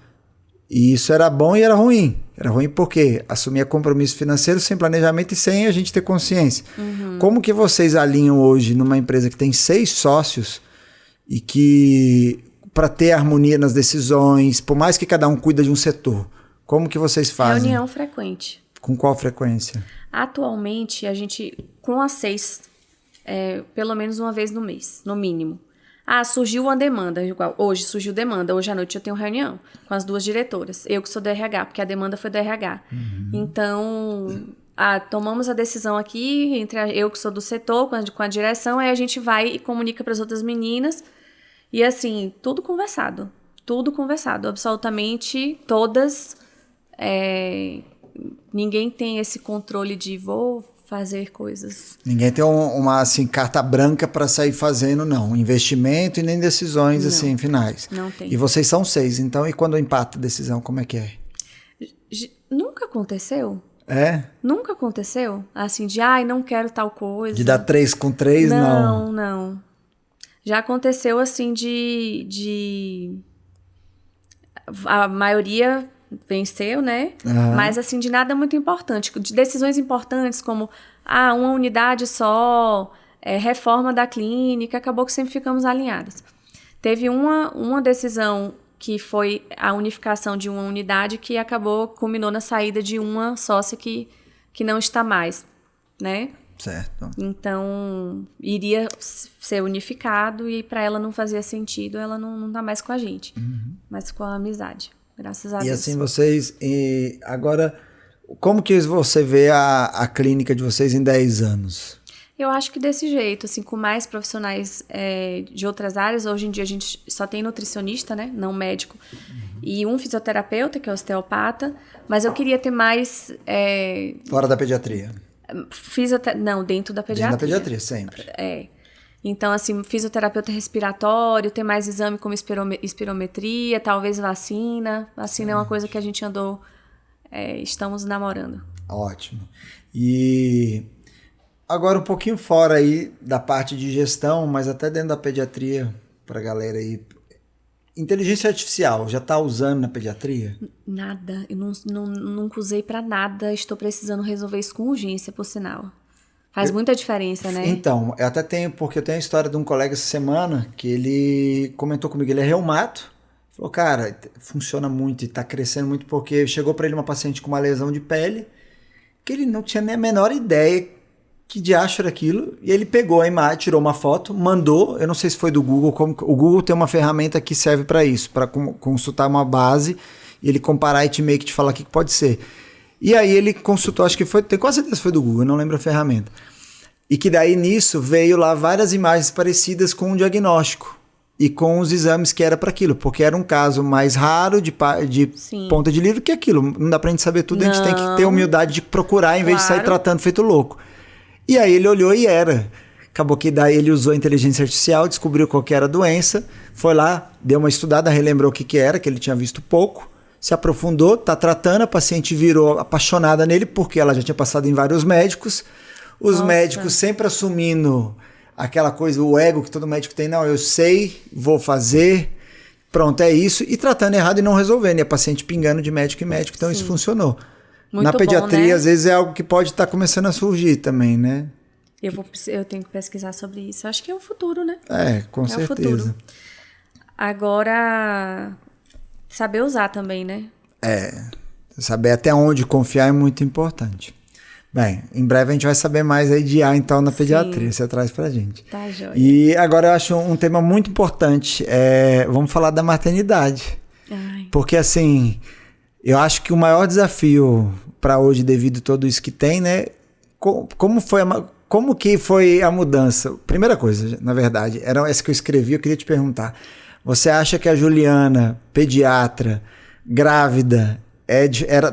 E isso era bom e era ruim. Era ruim porque assumia compromisso financeiro sem planejamento e sem a gente ter consciência. Como que vocês alinham hoje numa empresa que tem 6 sócios e que, para ter harmonia nas decisões, por mais que cada um cuida de um setor, como que vocês fazem? Reunião frequente. Com qual frequência? Atualmente, a gente, com as 6, pelo menos uma vez no mês, no mínimo. Surgiu uma demanda, igual hoje surgiu demanda, hoje à noite eu tenho reunião com as 2 diretoras, eu que sou do RH, porque a demanda foi do RH. Então, tomamos a decisão aqui, entre eu que sou do setor, com a direção, aí a gente vai e comunica para as outras meninas, e assim, tudo conversado, absolutamente todas ninguém tem esse controle de vou fazer coisas. Ninguém tem uma assim, carta branca para sair fazendo, não. Investimento e nem decisões assim, finais. Não tem. E vocês são 6, então, e quando empata a decisão, como é que é? Nunca aconteceu? É? Nunca aconteceu? Assim, de, não quero tal coisa. De dar 3 com 3, não. Não. Já aconteceu, assim, a maioria venceu, né? Mas, assim, de nada muito importante. De decisões importantes, como, uma unidade só, reforma da clínica, acabou que sempre ficamos alinhadas. Teve uma decisão que foi a unificação de uma unidade que culminou na saída de uma sócia que não está mais, né? Certo. Então, iria ser unificado e para ela não fazia sentido, ela não tá mais com a gente, mas com a amizade, graças a Deus. E assim vocês, agora, como que você vê a clínica de vocês em 10 anos? Eu acho que desse jeito, assim, com mais profissionais de outras áreas. Hoje em dia a gente só tem nutricionista, né, não médico, e um fisioterapeuta, que é osteopata, mas eu queria ter mais... Fora da pediatria? Não, dentro da pediatria. Dentro da pediatria, sempre. Então, assim, fisioterapeuta respiratório, ter mais exame como espirometria, talvez vacina. Vacina é uma coisa que a gente estamos namorando. Ótimo. E agora um pouquinho fora aí da parte de gestão, mas até dentro da pediatria, pra galera aí. Inteligência artificial, já tá usando na pediatria? Nada, eu nunca usei pra nada, estou precisando resolver isso com urgência, por sinal. Faz muita diferença, né? Então, eu até tenho, porque eu tenho a história de um colega essa semana, que ele comentou comigo, ele é reumato, falou, cara, funciona muito e tá crescendo muito, porque chegou pra ele uma paciente com uma lesão de pele, que ele não tinha nem a menor ideia que diacho era aquilo, e ele pegou a imagem, tirou uma foto, mandou, eu não sei se foi do Google, o Google tem uma ferramenta que serve para isso, para consultar uma base, e ele comparar e meio que te falar o que pode ser. E aí ele consultou, acho que foi, tenho quase certeza que foi do Google, não lembro a ferramenta. E que daí nisso veio lá várias imagens parecidas com o diagnóstico, e com os exames que era para aquilo, porque era um caso mais raro de ponta de livro que aquilo, não dá pra gente saber tudo, a gente tem que ter humildade de procurar em vez de sair tratando feito louco. E aí ele olhou e era. Acabou que daí ele usou a inteligência artificial, descobriu qual que era a doença, foi lá, deu uma estudada, relembrou o que era, que ele tinha visto pouco, se aprofundou, tá tratando, a paciente virou apaixonada nele, porque ela já tinha passado em vários médicos, os médicos sempre assumindo aquela coisa, o ego que todo médico tem, não, eu sei, vou fazer, pronto, é isso, e tratando errado e não resolvendo, e a paciente pingando de médico em médico, então isso funcionou. Muito na pediatria, bom, né? Às vezes é algo que pode estar começando a surgir também, né? Eu tenho que pesquisar sobre isso. Acho que é o futuro, né? Com certeza. É o futuro. Agora, saber usar também, né? Saber até onde confiar é muito importante. Bem, em breve a gente vai saber mais aí de IA, então, na pediatria. Você traz pra gente. Tá, joia. E agora eu acho um tema muito importante. Vamos falar da maternidade. Porque, assim... Eu acho que o maior desafio para hoje, devido a tudo isso que tem, né? Como que foi a mudança? Primeira coisa, na verdade, era essa que eu escrevi, eu queria te perguntar. Você acha que a Juliana, pediatra, grávida,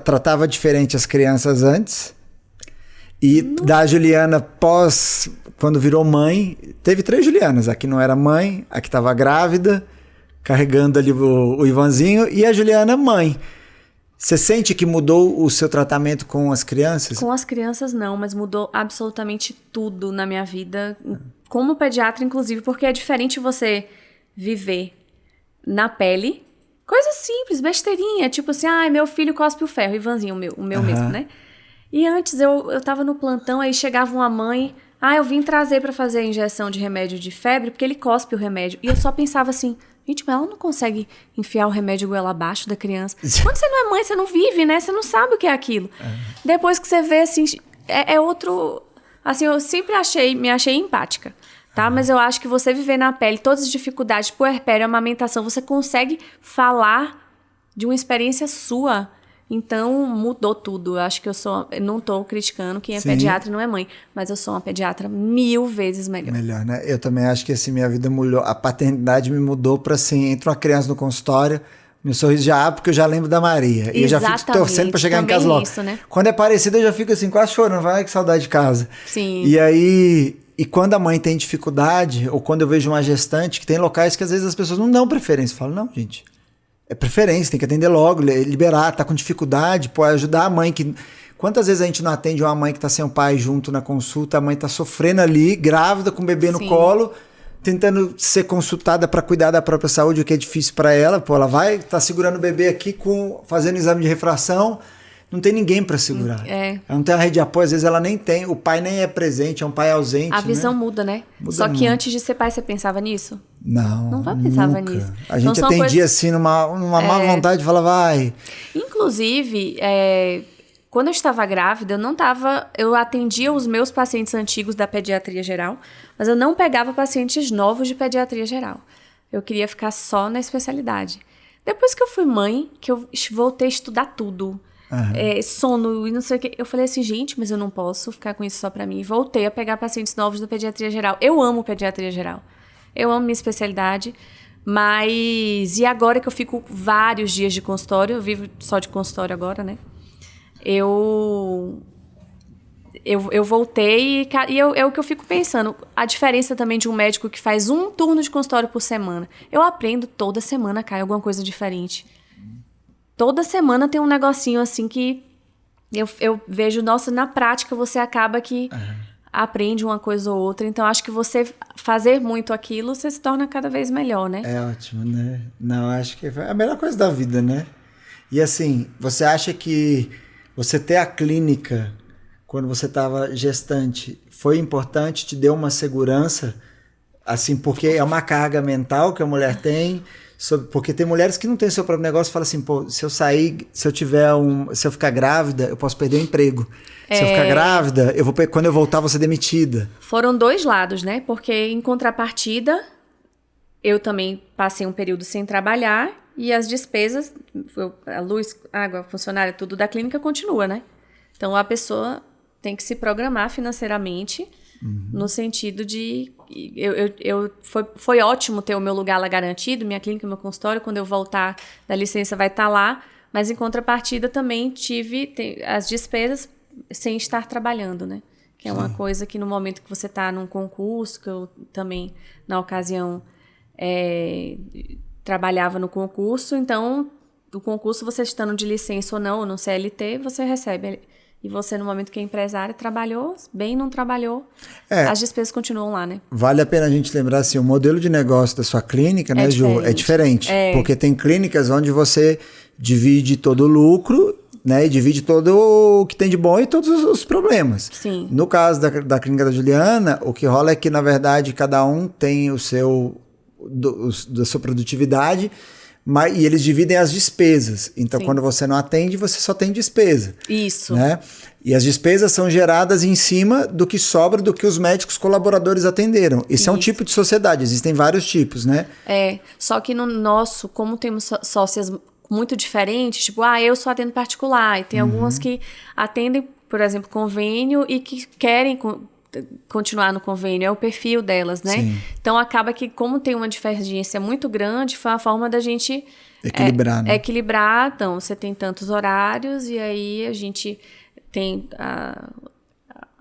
tratava diferente as crianças antes? E da Juliana quando virou mãe, teve 3 Julianas. A que não era mãe, a que estava grávida, carregando ali o Ivanzinho, e a Juliana mãe. Você sente que mudou o seu tratamento com as crianças? Com as crianças não, mas mudou absolutamente tudo na minha vida, como pediatra inclusive, porque é diferente você viver na pele, coisa simples, besteirinha, tipo assim, meu filho cospe o ferro, Ivanzinho, o meu mesmo, né? E antes eu tava no plantão, aí chegava uma mãe, eu vim trazer pra fazer a injeção de remédio de febre, porque ele cospe o remédio, e eu só pensava assim... Gente, mas ela não consegue enfiar o remédio goela abaixo da criança. Quando você não é mãe, você não vive, né? Você não sabe o que é aquilo. Depois que você vê, assim, é outro... Assim, eu sempre me achei empática, tá? Mas eu acho que você viver na pele, todas as dificuldades, puerpério, amamentação, você consegue falar de uma experiência sua. Então, mudou tudo. Eu acho que eu não tô criticando quem é pediatra e não é mãe, mas eu sou uma pediatra 1000 vezes melhor. Melhor, né? Eu também acho que assim, minha vida mudou. A paternidade me mudou para assim, entra uma criança no consultório, Meu sorriso já abre porque eu já lembro da Maria. E eu já fico torcendo pra chegar em casa logo. Isso, né? Quando é parecido, eu já fico assim, quase chorando. Vai, que saudade de casa. Sim. E aí... E quando a mãe tem dificuldade, ou quando eu vejo uma gestante, que tem locais que às vezes as pessoas não dão preferência. Falam, não, gente, é preferência, tem que atender logo, liberar, tá com dificuldade, pode ajudar a mãe que... Quantas vezes a gente não atende uma mãe que tá sem o pai junto na consulta, a mãe tá sofrendo ali, grávida, com o bebê no colo, tentando ser consultada para cuidar da própria saúde, o que é difícil para ela. Pô, ela vai, tá segurando o bebê aqui, fazendo exame de refração, não tem ninguém para segurar. Ela não tem uma rede de apoio, às vezes ela nem tem, o pai nem é presente, é um pai ausente. A visão muda, né? Só que antes de ser pai, você pensava nisso? Não pensava nunca. nisso. A gente atendia coisas... assim, numa má vontade, falava, vai. Inclusive, quando eu estava grávida, eu atendia os meus pacientes antigos da pediatria geral, mas eu não pegava pacientes novos de pediatria geral. Eu queria ficar só na especialidade. Depois que eu fui mãe, que eu voltei a estudar tudo, sono e não sei o que, eu falei assim, gente, mas eu não posso ficar com isso só pra mim. Voltei a pegar pacientes novos da pediatria geral. Eu amo pediatria geral. Eu amo minha especialidade, mas... E agora que eu fico vários dias de consultório, eu vivo só de consultório agora, né? Eu voltei e é o que eu fico pensando. A diferença também de um médico que faz um turno de consultório por semana. Eu aprendo toda semana, cai alguma coisa diferente. Toda semana tem um negocinho assim que eu vejo, nossa, na prática você acaba que aprende uma coisa ou outra. Então, acho que você fazer muito aquilo, você se torna cada vez melhor, né? É ótimo, né? Não, acho que é a melhor coisa da vida, né? E assim, você acha que você ter a clínica quando você estava gestante foi importante, te deu uma segurança, assim, porque é uma carga mental que a mulher tem, porque tem mulheres que não têm seu próprio negócio e falam assim, pô, se eu sair, se eu ficar grávida, eu posso perder o emprego. Se eu ficar grávida, quando eu voltar, vou ser demitida. Foram dois lados, né? Porque em contrapartida, eu também passei um período sem trabalhar e as despesas, a luz, água, funcionária, tudo da clínica continua, né? Então, a pessoa tem que se programar financeiramente, no sentido de... Foi ótimo ter o meu lugar lá garantido, minha clínica, meu consultório, quando eu voltar da licença vai estar lá, mas em contrapartida também tive as despesas sem estar trabalhando, né? Que é uma coisa que no momento que você está num concurso, que eu também, na ocasião, trabalhava no concurso, então, do concurso, você estando de licença ou não, no CLT, você recebe. E você, no momento que é empresário, trabalhou bem, não trabalhou, as despesas continuam lá, né? Vale a pena a gente lembrar, assim, o modelo de negócio da sua clínica, né, Ju? É diferente. Porque tem clínicas onde você divide todo o lucro, né, e divide todo o que tem de bom e todos os problemas. Sim. No caso da clínica da Juliana, o que rola é que, na verdade, cada um tem da sua produtividade, e eles dividem as despesas. Então, quando você não atende, você só tem despesa. Isso. Né? E as despesas são geradas em cima do que sobra do que os médicos colaboradores atenderam. Isso é um tipo de sociedade, existem vários tipos, né? Só que no nosso, como temos sócias muito diferentes, tipo, eu só atendo particular, e tem algumas que atendem, por exemplo, convênio e que querem continuar no convênio, é o perfil delas, né? Sim. Então, acaba que, como tem uma divergência muito grande, foi a forma da gente equilibrar, né? Equilibrar. Então, você tem tantos horários e aí a gente tem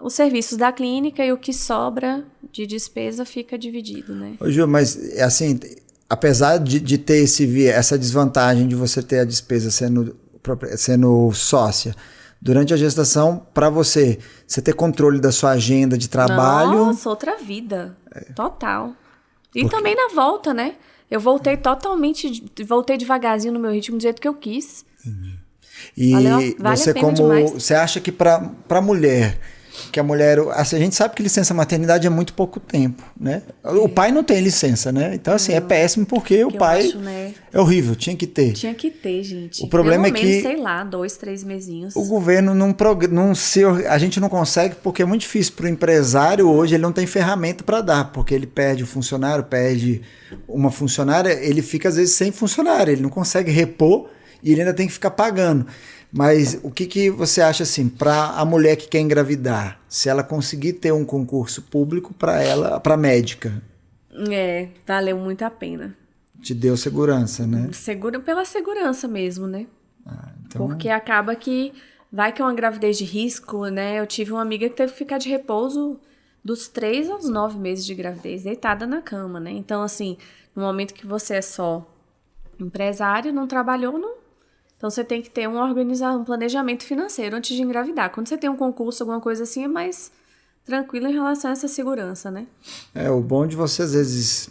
os serviços da clínica e o que sobra de despesa fica dividido, né? Ô, Ju, mas assim, apesar de ter essa desvantagem de você ter a despesa sendo sócia, durante a gestação, para você ter controle da sua agenda de trabalho... Nossa, outra vida. Total. E também na volta, né? Eu voltei voltei devagarzinho no meu ritmo, do jeito que eu quis. E vale você, a pena demais. Você acha que para mulher, que a mulher... Assim, a gente sabe que licença maternidade é muito pouco tempo, né? O pai não tem licença, né? Então, assim, é péssimo porque o pai... Acho, né? É horrível, tinha que ter. Tinha que ter, gente. O problema Pelo menos, que... sei lá, 2, 3 mesinhos. O governo a gente não consegue porque é muito difícil para o empresário hoje, ele não tem ferramenta para dar, porque ele perde o funcionário, perde uma funcionária, ele fica às vezes sem funcionário, ele não consegue repor e ele ainda tem que ficar pagando. Mas o que você acha assim, para a mulher que quer engravidar, se ela conseguir ter um concurso público para ela, para médica? Valeu muito a pena. Te deu segurança, né? Pela segurança mesmo, né? Então... Porque acaba que vai que é uma gravidez de risco, né? Eu tive uma amiga que teve que ficar de repouso dos 3 aos 9 meses de gravidez, deitada na cama, né? Então, assim, no momento que você é só empresário, não trabalhou, não. Então, você tem que ter um planejamento financeiro antes de engravidar. Quando você tem um concurso, alguma coisa assim, é mais tranquilo em relação a essa segurança, né? O bom de você, às vezes...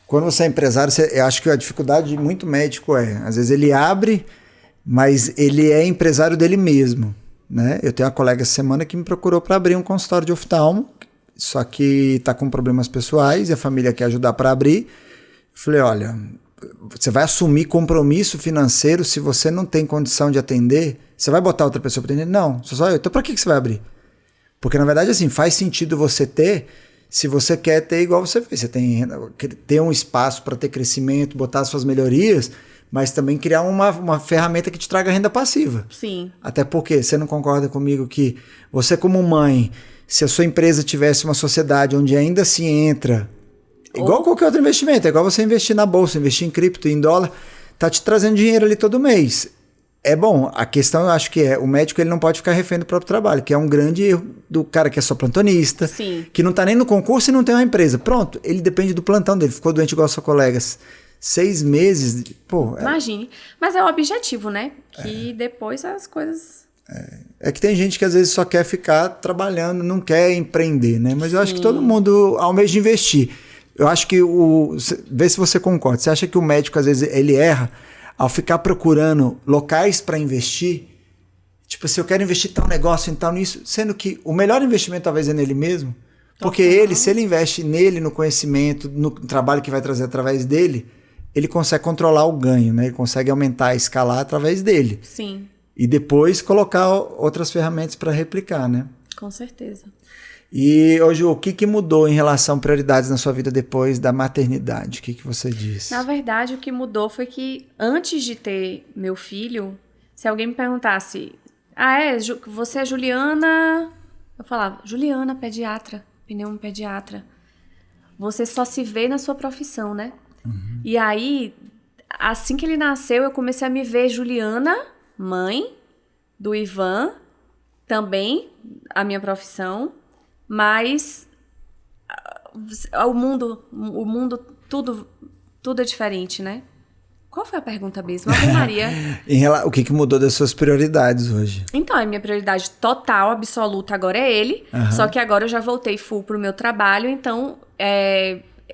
Quando você é empresário, eu acho que a dificuldade de muito médico às vezes ele abre, mas ele é empresário dele mesmo, né? Eu tenho uma colega essa semana que me procurou para abrir um consultório de oftalmo, só que está com problemas pessoais e a família quer ajudar para abrir. Eu falei, olha, você vai assumir compromisso financeiro se você não tem condição de atender? Você vai botar outra pessoa para atender? Não, só eu. Então para que você vai abrir? Porque na verdade assim, faz sentido você ter... Se você quer ter igual você fez, você tem ter um espaço para ter crescimento, botar suas melhorias, mas também criar uma ferramenta que te traga renda passiva. Sim. Até porque você não concorda comigo que você como mãe, se a sua empresa tivesse uma sociedade onde ainda se entra, igual qualquer outro investimento, é igual você investir na bolsa, investir em cripto, em dólar, tá te trazendo dinheiro ali todo mês. É bom, a questão eu acho que o médico ele não pode ficar refém do próprio trabalho, que é um grande erro do cara que é só plantonista, Sim. que não tá nem no concurso e não tem uma empresa. Pronto, ele depende do plantão dele, ficou doente igual a sua colega. 6 meses, pô... Imagine, mas é o objetivo, né? Que depois as coisas... É que tem gente que às vezes só quer ficar trabalhando, não quer empreender, né? Mas eu acho que todo mundo almeja investir. Eu acho que vê se você concorda. Você acha que o médico às vezes ele erra ao ficar procurando locais para investir, tipo, se eu quero investir tal negócio, então nisso, sendo que o melhor investimento talvez é nele mesmo, porque se ele investe nele, no conhecimento, no trabalho que vai trazer através dele, ele consegue controlar o ganho, né? Ele consegue aumentar, escalar através dele. Sim. E depois colocar outras ferramentas para replicar, né? Com certeza. E hoje, o que mudou em relação a prioridades na sua vida depois da maternidade? O que você disse? Na verdade, o que mudou foi que antes de ter meu filho, se alguém me perguntasse, você é Juliana? Eu falava, Juliana, pediatra, pneumopediatra. Você só se vê na sua profissão, né? Uhum. E aí, assim que ele nasceu, eu comecei a me ver Juliana, mãe do Ivan, também a minha profissão. Mas o mundo tudo é diferente, né? Qual foi a pergunta mesmo? Ave Maria. O que mudou das suas prioridades hoje? Então, a minha prioridade total, absoluta, agora é ele. Uhum. Só que agora eu já voltei full pro meu trabalho. Então,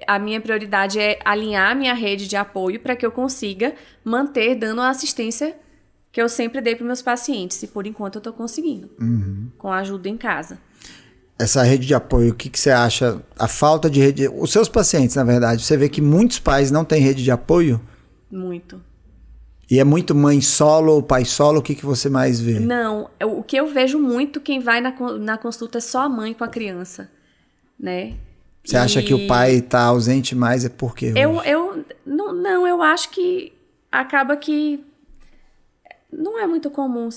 a minha prioridade é alinhar a minha rede de apoio para que eu consiga manter dando a assistência que eu sempre dei para meus pacientes. E por enquanto eu estou conseguindo. Uhum. Com a ajuda em casa. Essa rede de apoio, o que você acha? A falta de rede... Os seus pacientes, na verdade, você vê que muitos pais não têm rede de apoio? Muito. E é muito mãe solo ou pai solo? O que você mais vê? Não, o que eu vejo muito, quem vai na consulta é só a mãe com a criança, né? Você acha que o pai está ausente mais? É por quê? Eu acho que acaba que não é muito comum.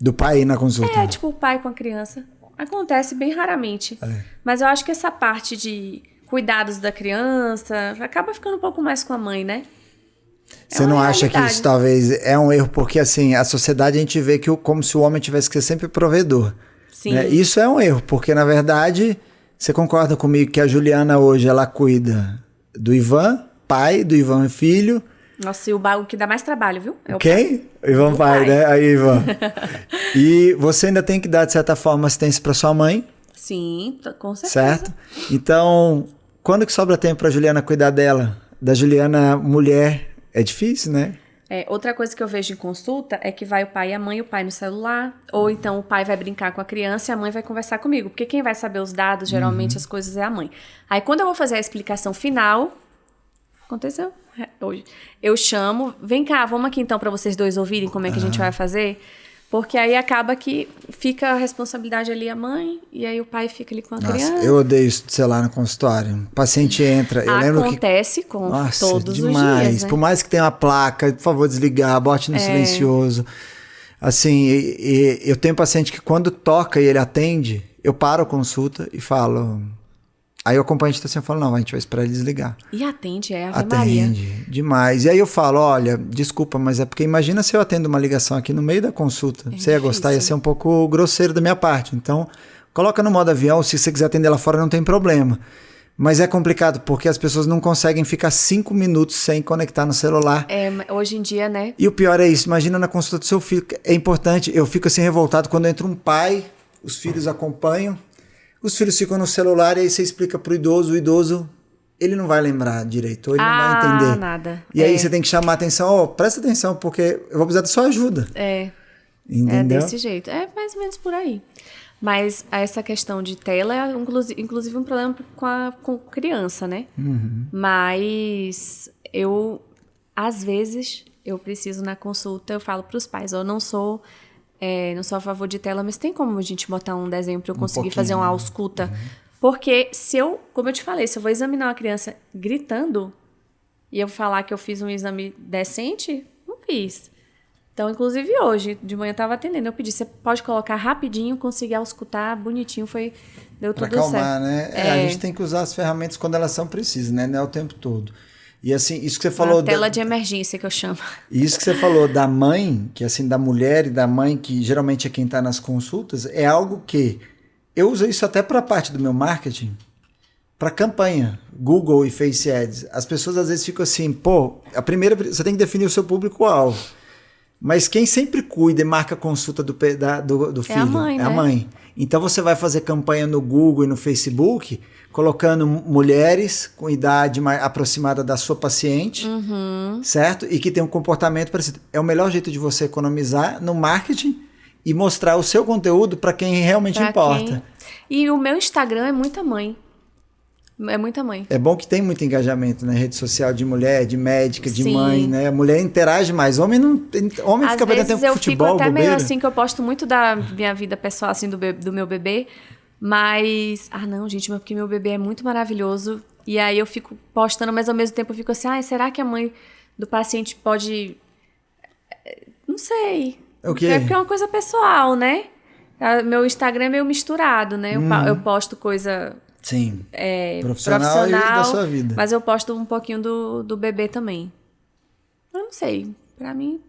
Do pai ir na consulta? Tipo o pai com a criança. Acontece bem raramente. Mas eu acho que essa parte de cuidados da criança acaba ficando um pouco mais com a mãe, né? Você não acha que isso talvez é um erro? Porque assim, a sociedade a gente vê que como se o homem tivesse que ser sempre provedor. Sim. Né? Isso é um erro, porque na verdade, você concorda comigo que a Juliana hoje ela cuida do Ivan, pai, do Ivan filho. Nossa, e o que dá mais trabalho, viu? É o Quem? Pai. O Ivan pai, né? Aí, Ivan. E você ainda tem que dar, de certa forma, assistência para sua mãe. Sim, com certeza. Certo? Então, quando que sobra tempo para Juliana cuidar dela? Da Juliana mulher? É difícil, né? Outra coisa que eu vejo em consulta é que vai o pai e a mãe, o pai no celular, ou então o pai vai brincar com a criança e a mãe vai conversar comigo, porque quem vai saber os dados, geralmente as coisas é a mãe. Aí quando eu vou fazer a explicação final, aconteceu hoje, eu chamo, vem cá, vamos aqui então para vocês dois ouvirem como é que a gente vai fazer, porque aí acaba que fica a responsabilidade ali a mãe e aí o pai fica ali com a criança. Eu odeio isso de celular no consultório. O paciente entra, eu lembro que... Acontece com todos os dias, né? Por mais que tenha uma placa, por favor, desligar, bote no silencioso. Assim, eu tenho paciente que quando toca e ele atende, eu paro a consulta e falo... Aí o acompanhante está assim, eu falo, não, a gente vai esperar ele desligar. E atende, Ave Maria. Atende, demais. E aí eu falo, olha, desculpa, mas é porque imagina se eu atendo uma ligação aqui no meio da consulta. Você ia gostar, ia ser um pouco grosseiro da minha parte. Então, coloca no modo avião, se você quiser atender lá fora não tem problema. Mas é complicado, porque as pessoas não conseguem ficar 5 minutos sem conectar no celular. Hoje em dia, né? E o pior é isso, imagina na consulta do seu filho. É importante, eu fico assim revoltado quando entra um pai, os filhos acompanham, os filhos ficam no celular e aí você explica pro idoso, o idoso, ele não vai lembrar direito, ou ele não vai entender. Nada. E aí você tem que chamar a atenção, presta atenção, porque eu vou precisar da sua ajuda. Entendeu? É desse jeito. É mais ou menos por aí. Mas essa questão de tela é inclusive um problema com criança, né? Mas às vezes, eu preciso na consulta, eu falo pros pais, eu não sou a favor de tela, mas tem como a gente botar um desenho para eu conseguir fazer uma ausculta? Porque como eu te falei, se eu vou examinar uma criança gritando e eu falar que eu fiz um exame decente, não fiz. Então, inclusive hoje, de manhã eu estava atendendo, eu pedi, você pode colocar rapidinho, conseguir auscultar, bonitinho, deu tudo certo. Pra acalmar, né? A gente tem que usar as ferramentas quando elas são precisas, né? Não é o tempo todo. E assim, isso que você falou... tela de emergência que eu chamo. Isso que você falou da mãe, que assim, da mulher e da mãe, que geralmente é quem está nas consultas, é algo que eu uso isso até para a parte do meu marketing, para campanha, Google e Face Ads. As pessoas às vezes ficam assim, você tem que definir o seu público-alvo. Mas quem sempre cuida e marca a consulta do filho é a mãe, é a mãe. Então você vai fazer campanha no Google e no Facebook, colocando mulheres com idade mais aproximada da sua paciente, certo? E que tem um comportamento parecido. É o melhor jeito de você economizar no marketing e mostrar o seu conteúdo para quem realmente importa. E o meu Instagram é muita mãe. É muita mãe. É bom que tem muito engajamento na rede social de mulher, de médica, de Sim. mãe, né? A mulher interage mais. Homem fica perdendo tempo com futebol, Às vezes eu fico até bobeira. meio assim, que eu posto muito da minha vida pessoal, assim, do meu bebê. Mas, não, gente, porque meu bebê é muito maravilhoso. E aí eu fico postando, mas ao mesmo tempo eu fico assim, será que a mãe do paciente pode... Não sei. O quê? É porque é uma coisa pessoal, né? Meu Instagram é meio misturado, né? Eu posto coisa... Sim, profissional e da sua vida. Mas eu posto um pouquinho do bebê também. Eu não sei, pra mim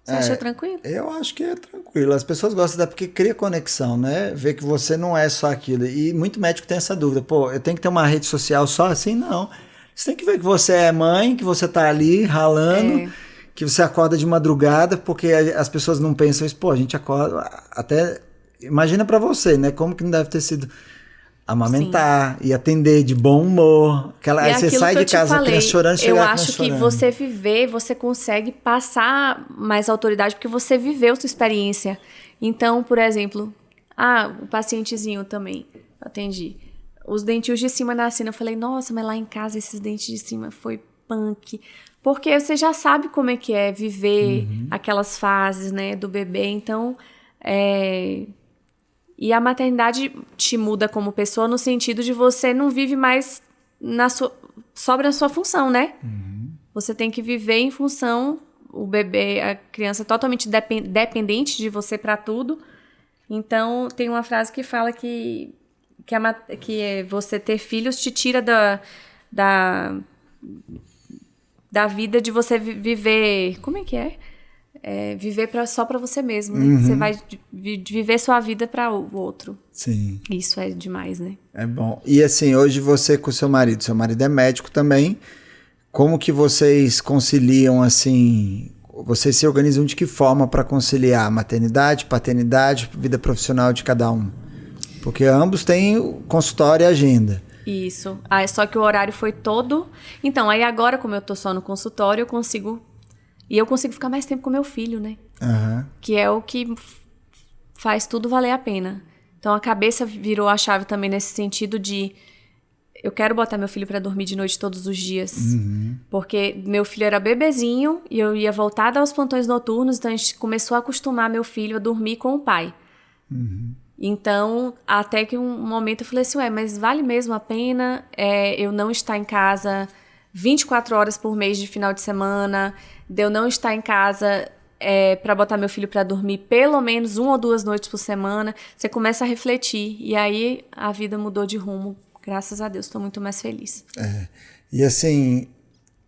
você acha tranquilo? Eu acho que é tranquilo. As pessoas gostam porque cria conexão, né? Ver que você não é só aquilo. E muito médico tem essa dúvida. Eu tenho que ter uma rede social só assim? Não. Você tem que ver que você é mãe, que você tá ali ralando, que você acorda de madrugada, porque as pessoas não pensam isso. A gente acorda... Até imagina pra você, né? Como que não deve ter sido... amamentar e atender de bom humor. Aí você sai de casa, a criança chorando, chega eu acho que você viver, você consegue passar mais autoridade, porque você viveu sua experiência. Então, por exemplo, o pacientezinho também, eu atendi. Os dentinhos de cima da cena, eu falei, nossa, mas lá em casa esses dentes de cima foi punk. Porque você já sabe como é que é viver aquelas fases, né, do bebê. Então, e a maternidade te muda como pessoa no sentido de você não vive mais sobre a sua função, né? Você tem que viver em função, o bebê, a criança totalmente dependente de você para tudo. Então, tem uma frase que fala que você ter filhos te tira da vida de você viver... Como é que é? Viver só para você mesmo, né? Você vai viver sua vida para o outro. Sim. Isso é demais, né? É bom. E assim, hoje você com seu marido é médico também, como que vocês conciliam, assim, vocês se organizam de que forma para conciliar maternidade, paternidade, vida profissional de cada um? Porque ambos têm consultório e agenda. Isso. Só que o horário foi todo... Então, aí agora, como eu tô só no consultório, eu consigo ficar mais tempo com meu filho, né? Que é o que faz tudo valer a pena. Então, a cabeça virou a chave também nesse sentido de... Eu quero botar meu filho para dormir de noite todos os dias. Porque meu filho era bebezinho e eu ia voltar a dar os plantões noturnos, então a gente começou a acostumar meu filho a dormir com o pai. Então, até que um momento eu falei assim, mas vale mesmo a pena eu não estar em casa 24 horas por mês de final de semana, de eu não estar em casa para botar meu filho para dormir pelo menos 1 ou 2 noites por semana. Você começa a refletir e aí a vida mudou de rumo Graças a Deus, estou muito mais feliz. E assim,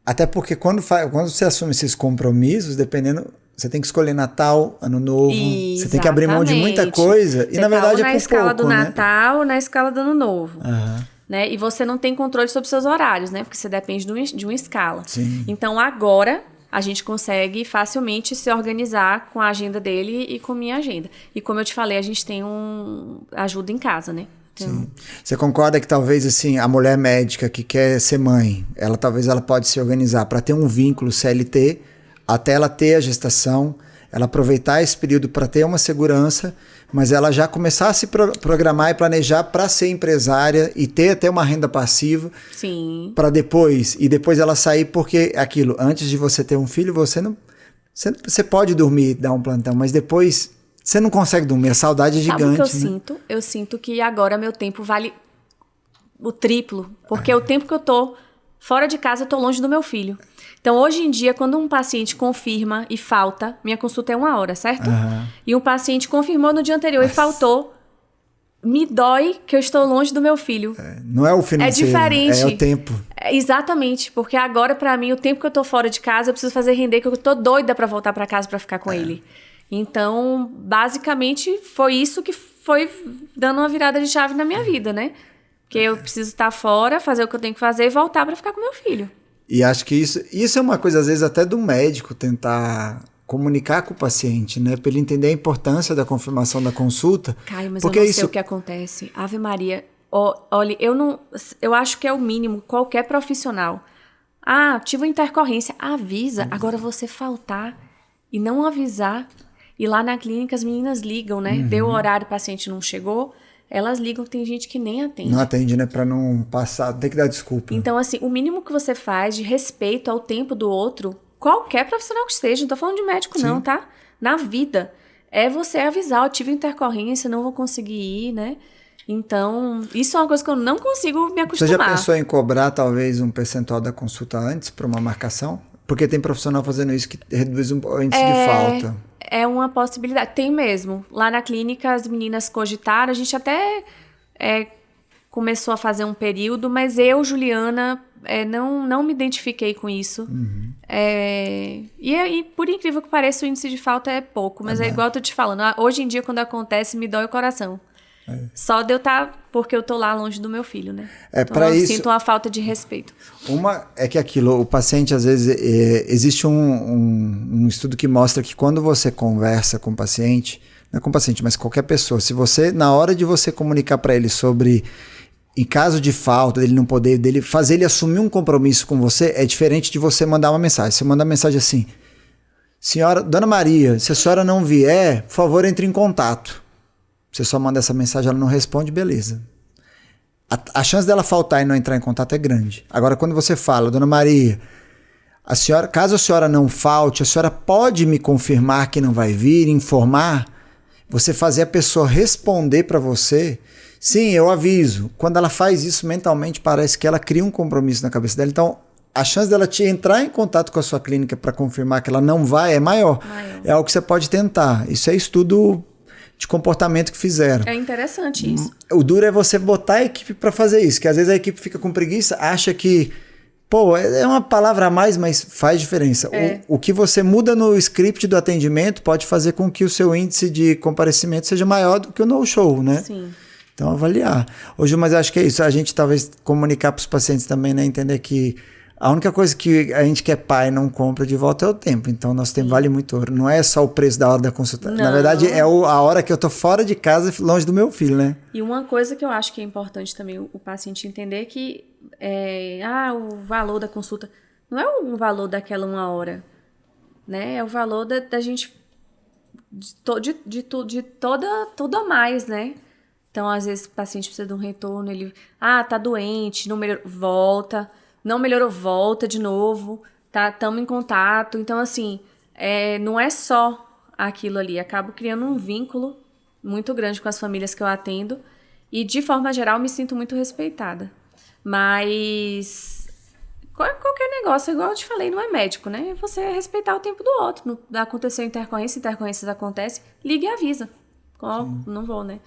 até porque quando você assume esses compromissos, dependendo, você tem que escolher Natal, Ano Novo, você tem que abrir mão de muita coisa, e na verdade é por pouco, né? Na escala do Natal, na escala do Ano Novo. Aham. Né? E você não tem controle sobre seus horários, né? Porque você depende de uma escala. Sim. Então, agora, a gente consegue facilmente se organizar com a agenda dele e com a minha agenda. E como eu te falei, a gente tem ajuda em casa, né? Então... Sim. Você concorda que talvez assim, a mulher médica que quer ser mãe, talvez ela pode se organizar para ter um vínculo CLT, até ela ter a gestação, ela aproveitar esse período para ter uma segurança, mas ela já começar a se programar e planejar para ser empresária e ter até uma renda passiva. Sim. Para depois ela sair, porque aquilo, antes de você ter um filho, você pode dormir, dar um plantão, mas depois você não consegue dormir, a saudade é gigante. Sabe o que eu né? sinto? Eu sinto que agora meu tempo vale o triplo, porque o tempo que eu tô fora de casa, eu tô longe do meu filho. Então, hoje em dia, quando um paciente confirma e falta, minha consulta é 1 hora, certo? E um paciente confirmou no dia anterior e faltou, me dói que eu estou longe do meu filho. Não é o financeiro, é diferente. É o tempo. Exatamente, porque agora, pra mim, o tempo que eu tô fora de casa, eu preciso fazer render, que eu tô doida pra voltar pra casa pra ficar com ele. Então, basicamente, foi isso que foi dando uma virada de chave na minha vida, né? Porque eu preciso estar fora, fazer o que eu tenho que fazer e voltar pra ficar com meu filho. E acho que isso é uma coisa, às vezes, até do médico tentar comunicar com o paciente, né? Para ele entender a importância da confirmação da consulta. Caio, mas porque eu não sei o que acontece. Ave Maria, olha, eu acho que é o mínimo, qualquer profissional. Tive uma intercorrência, avisa. Agora você faltar e não avisar. E lá na clínica as meninas ligam, né? Deu o horário, o paciente não chegou. Elas ligam, tem gente que nem atende. Não atende, né? Pra não passar, tem que dar desculpa. Então, assim, o mínimo que você faz de respeito ao tempo do outro, qualquer profissional que esteja, não tô falando de médico não, tá? Na vida, é você avisar, eu tive intercorrência, não vou conseguir ir, né? Então, isso é uma coisa que eu não consigo me acostumar. Você já pensou em cobrar, talvez, um percentual da consulta antes para uma marcação? Porque tem profissional fazendo isso que reduz o índice de falta. É uma possibilidade. Tem mesmo. Lá na clínica, as meninas cogitaram. A gente até começou a fazer um período, mas eu, Juliana, não me identifiquei com isso. E por incrível que pareça, o índice de falta é pouco. Mas é igual eu tô te falando. Hoje em dia, quando acontece, me dói o coração. Só de eu estar... Porque eu tô lá longe do meu filho, né? Então eu sinto uma falta de respeito. Uma é que o paciente, às vezes, existe um estudo que mostra que quando você conversa com o paciente, não é com o paciente, mas qualquer pessoa, se você, na hora de você comunicar para ele sobre, em caso de falta, dele não poder, dele fazer ele assumir um compromisso com você, é diferente de você mandar uma mensagem. Você manda uma mensagem assim: senhora, Dona Maria, se a senhora não vier, por favor, entre em contato. Você só manda essa mensagem, ela não responde, beleza. A chance dela faltar e não entrar em contato é grande. Agora, quando você fala, Dona Maria, caso a senhora não falte, a senhora pode me confirmar que não vai vir, informar? Você fazer a pessoa responder para você, sim, eu aviso. Quando ela faz isso mentalmente, parece que ela cria um compromisso na cabeça dela. Então, a chance dela entrar em contato com a sua clínica para confirmar que ela não vai é maior. É algo que você pode tentar. Isso é estudo de comportamento que fizeram. É interessante isso. O duro é você botar a equipe para fazer isso, que às vezes a equipe fica com preguiça, acha que, é uma palavra a mais, mas faz diferença. O que você muda no script do atendimento pode fazer com que o seu índice de comparecimento seja maior do que o no-show, né? Sim. Então, avaliar. Hoje, mas acho que é isso. A gente talvez comunicar para os pacientes também, né? Entender que a única coisa que a gente que é pai não compra de volta é o tempo. Então, nosso tempo vale muito ouro. Não é só o preço da hora da consulta. Não. Na verdade, é a hora que eu tô fora de casa, longe do meu filho, né? E uma coisa que eu acho que é importante também o paciente entender é que o valor da consulta não é o valor daquela 1 hora, né? É o valor da gente de tudo a mais, né? Então, às vezes, o paciente precisa de um retorno, ele... tá doente, não melhorou, volta... Não melhorou, volta de novo, tá? Tamo em contato. Então, assim, não é só aquilo ali. Acabo criando um vínculo muito grande com as famílias que eu atendo. E, de forma geral, me sinto muito respeitada. Mas qualquer negócio, igual eu te falei, não é médico, né? É você respeitar o tempo do outro. Aconteceu intercorrências acontecem, liga e avisa. Não vou, né?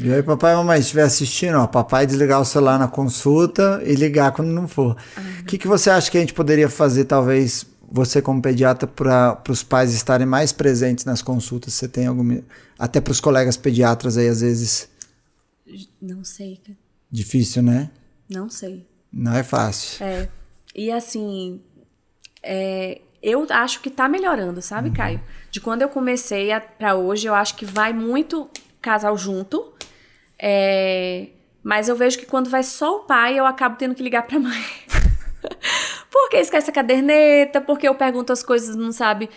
E aí, papai e mamãe, se estiver assistindo, ó, papai desligar o celular na consulta e ligar quando não for. O que você acha que a gente poderia fazer, talvez, você como pediatra, para os pais estarem mais presentes nas consultas? Você tem alguma... Até para os colegas pediatras aí, às vezes... Não sei. Difícil, né? Não sei. Não é fácil. E assim, eu acho que tá melhorando, sabe, Caio? De quando eu comecei pra hoje, eu acho que vai muito casal junto. Mas eu vejo que quando vai só o pai, eu acabo tendo que ligar pra mãe. Porque esquece a caderneta, porque eu pergunto as coisas e não sabe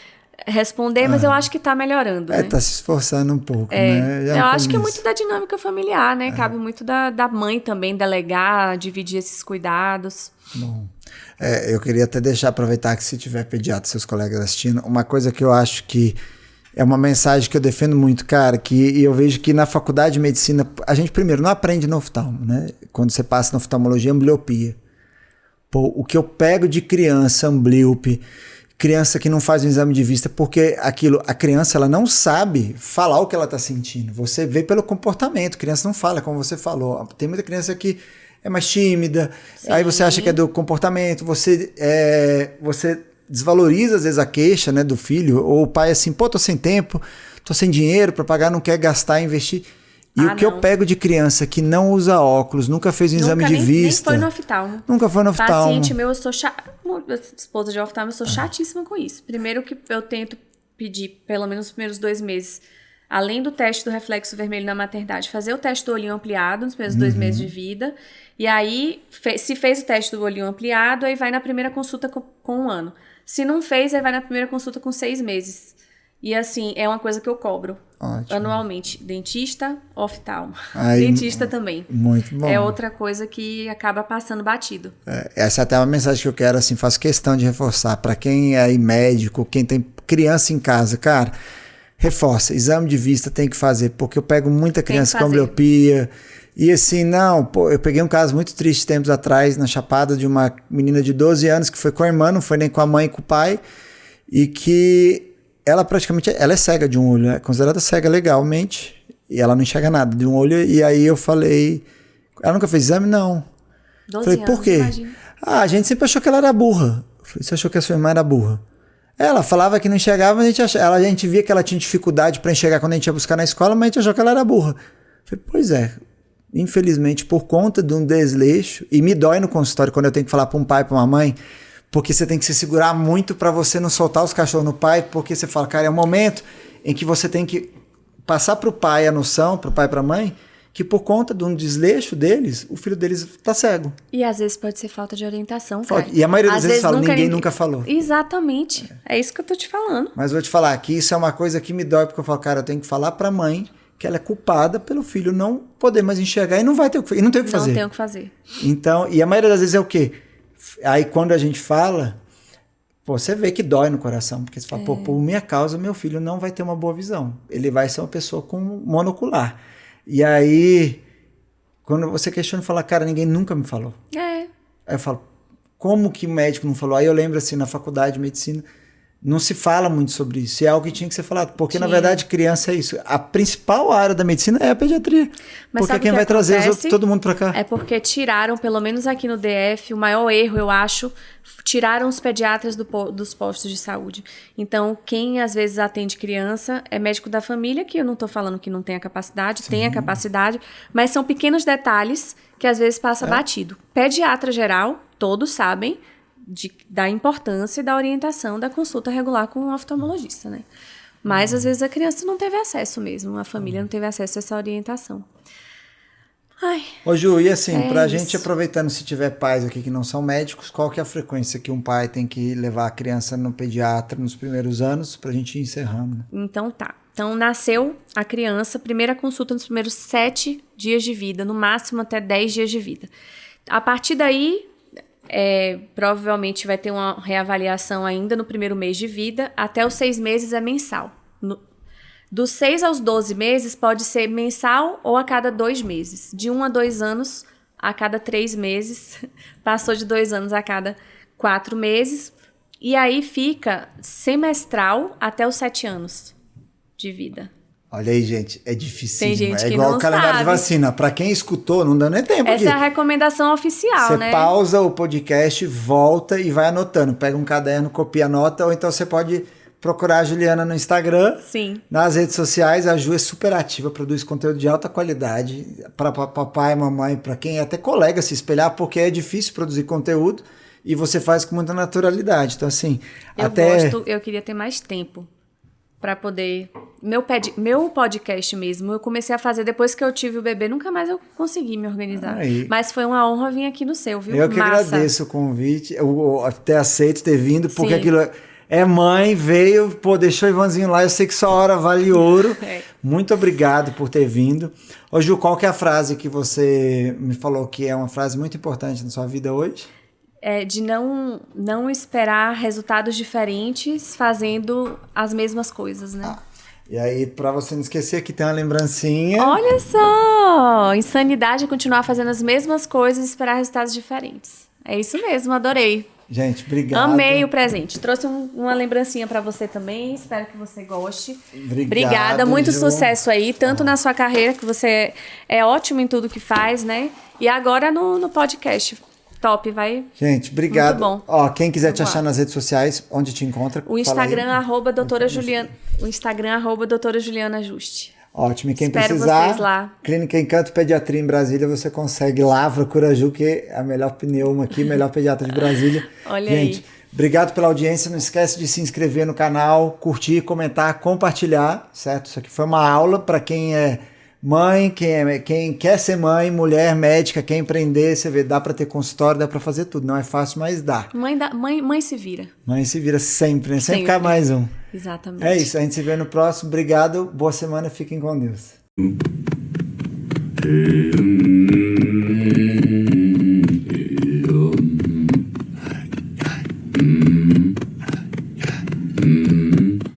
responder, mas eu acho que tá melhorando, né? Tá se esforçando um pouco, né? Eu acho que é muito da dinâmica familiar, né? Cabe muito da mãe também delegar, dividir esses cuidados. Bom, eu queria até aproveitar que se tiver pediatra, seus colegas assistindo, uma coisa que eu acho que é uma mensagem que eu defendo muito, cara, que eu vejo que na faculdade de medicina, a gente primeiro não aprende no oftalmo, né? Quando você passa na oftalmologia, ambliopia. Pô, o que eu pego de criança amblíope, criança que não faz um exame de vista, porque a criança ela não sabe falar o que ela está sentindo. Você vê pelo comportamento, a criança não fala, como você falou. Tem muita criança que é mais tímida, Sim. Aí você acha que é do comportamento, você desvaloriza às vezes a queixa, né, do filho, ou o pai assim, pô, tô sem tempo, tô sem dinheiro para pagar, não quer gastar, investir. E o que eu pego de criança que não usa óculos, nunca fez um exame de vista. Nem foi no oftalmo. Nunca foi no oftalmo. Paciente meu, eu sou esposa de oftalmo, eu sou chatíssima com isso. Primeiro que eu tento pedir, pelo menos nos primeiros 2 meses, além do teste do reflexo vermelho na maternidade, fazer o teste do olhinho ampliado nos primeiros 2 meses de vida. E aí, se fez o teste do olhinho ampliado, aí vai na primeira consulta com 1 ano. Se não fez, aí vai na primeira consulta com 6 meses. E assim, é uma coisa que eu cobro. Ótimo. Anualmente. Dentista, oftalmo. Dentista também. Muito bom. É outra coisa que acaba passando batido. Essa é até uma mensagem que eu quero, assim, faço questão de reforçar. Para quem é aí médico, quem tem criança em casa, cara, reforça. Exame de vista tem que fazer, porque eu pego muita criança com ambliopia. E assim, eu peguei um caso muito triste tempos atrás, na Chapada, de uma menina de 12 anos que foi com a irmã, não foi nem com a mãe e com o pai, e que ela é cega de um olho, é considerada cega legalmente, e ela não enxerga nada de um olho, e aí eu falei, ela nunca fez exame? Não. 12 falei, por quê? Imagina. A gente sempre achou que ela era burra. Eu falei, você achou que a sua irmã era burra? Ela falava que não enxergava, a gente via que ela tinha dificuldade para enxergar quando a gente ia buscar na escola, mas a gente achou que ela era burra. Eu falei, pois é, infelizmente, por conta de um desleixo, e me dói no consultório quando eu tenho que falar para um pai, para uma mãe, porque você tem que se segurar muito para você não soltar os cachorros no pai, porque você fala, cara, é um momento em que você tem que passar para o pai a noção, para o pai e para a mãe, que por conta de um desleixo deles, o filho deles está cego. E às vezes pode ser falta de orientação, cara. E a maioria das vezes fala, ninguém nunca falou. Exatamente. É isso que eu tô te falando. Mas vou te falar que isso é uma coisa que me dói, porque eu falo, cara, eu tenho que falar para a mãe que ela é culpada pelo filho não poder mais enxergar e não vai ter o que fazer. E não tem o que fazer. Não tem o que fazer. Então, e a maioria das vezes é o quê? Aí quando a gente fala, você vê que dói no coração, porque você fala, por minha causa, meu filho não vai ter uma boa visão. Ele vai ser uma pessoa com monocular. E aí, quando você questiona, fala, cara, ninguém nunca me falou. Aí eu falo, como que o médico não falou? Aí eu lembro assim, na faculdade de medicina, não se fala muito sobre isso. E é algo que tinha que ser falado. Porque, na verdade, criança é isso. A principal área da medicina é a pediatria. Mas porque quem vai trazer todo mundo para cá? É porque tiraram, pelo menos aqui no DF, o maior erro, eu acho, tiraram os pediatras dos postos de saúde. Então, quem às vezes atende criança é médico da família, que eu não estou falando que não tem a capacidade, tem a capacidade, mas são pequenos detalhes que às vezes passa batido. Pediatra geral, todos sabem, da importância e da orientação da consulta regular com um oftalmologista, né? Mas, às vezes, a criança não teve acesso mesmo, a família não teve acesso a essa orientação. Ô Ju, e assim, pra gente, aproveitando, se tiver pais aqui que não são médicos, qual que é a frequência que um pai tem que levar a criança no pediatra nos primeiros anos, pra gente ir encerrando? Então, tá. Então, nasceu a criança, primeira consulta nos primeiros 7 dias de vida, no máximo até 10 dias de vida. A partir daí, provavelmente vai ter uma reavaliação ainda no primeiro mês de vida, até os 6 meses é mensal. Dos 6 aos 12 meses pode ser mensal ou a cada 2 meses. De 1 a 2 anos, a cada 3 meses. Passou de 2 anos a cada 4 meses. E aí fica semestral até os 7 anos de vida. Olha aí, gente, é difícil. Tem gente é que igual não o calendário de sabe. vacina. Para quem escutou, não dá nem tempo Essa aqui. é a recomendação oficial, Você né? pausa o podcast, volta e vai anotando. Pega um caderno, copia, anota, ou então você pode procurar a Juliana no Instagram. Sim. Nas redes sociais, a Ju é super ativa, produz conteúdo de alta qualidade para papai, mamãe, para quem é até colega se espelhar, porque é difícil produzir conteúdo e você faz com muita naturalidade. Então, assim, Eu queria ter mais tempo para poder... Meu podcast mesmo, eu comecei a fazer depois que eu tive o bebê, nunca mais eu consegui me organizar. Aí. Mas foi uma honra vir aqui no seu, viu? Eu que Massa. agradeço o convite, eu ter aceito, ter vindo, porque Sim. aquilo é mãe, veio, pô, deixou o Ivanzinho lá, eu sei que sua hora vale ouro. Muito obrigado por ter vindo. Ô Ju, qual que é a frase que você me falou que é uma frase muito importante na sua vida hoje? É de não esperar resultados diferentes fazendo as mesmas coisas, né? E aí, pra você não esquecer, aqui tem uma lembrancinha. Olha só! Insanidade é continuar fazendo as mesmas coisas e esperar resultados diferentes. É isso mesmo, adorei. Gente, obrigado. Amei o presente. Trouxe uma lembrancinha pra você também. Espero que você goste. Obrigada. Muito Ju. sucesso aí, tanto na sua carreira, que você é ótimo em tudo que faz, né? E agora no podcast. Top, vai. Gente, obrigado. Muito bom. Ó, quem quiser te achar nas redes sociais, onde te encontra? O Instagram, @doutora Juliana. O Instagram, @doutora Juliana Juste. Ótimo, e quem Espero precisar, vocês lá. Clínica Encanto Pediatria em Brasília, você consegue lá, procura a Ju, que é a melhor pneuma aqui, melhor pediatra de Brasília. Olha Gente, aí. obrigado pela audiência, não esquece de se inscrever no canal, curtir, comentar, compartilhar, certo? Isso aqui foi uma aula para quem é mãe, quem quer ser mãe, mulher, médica, quer empreender, você vê, dá para ter consultório, dá para fazer tudo, não é fácil, mas dá. Mãe se vira. Mãe se vira sempre, né? Sempre cai mais um. Exatamente. É isso, a gente se vê no próximo. Obrigado, boa semana, fiquem com Deus.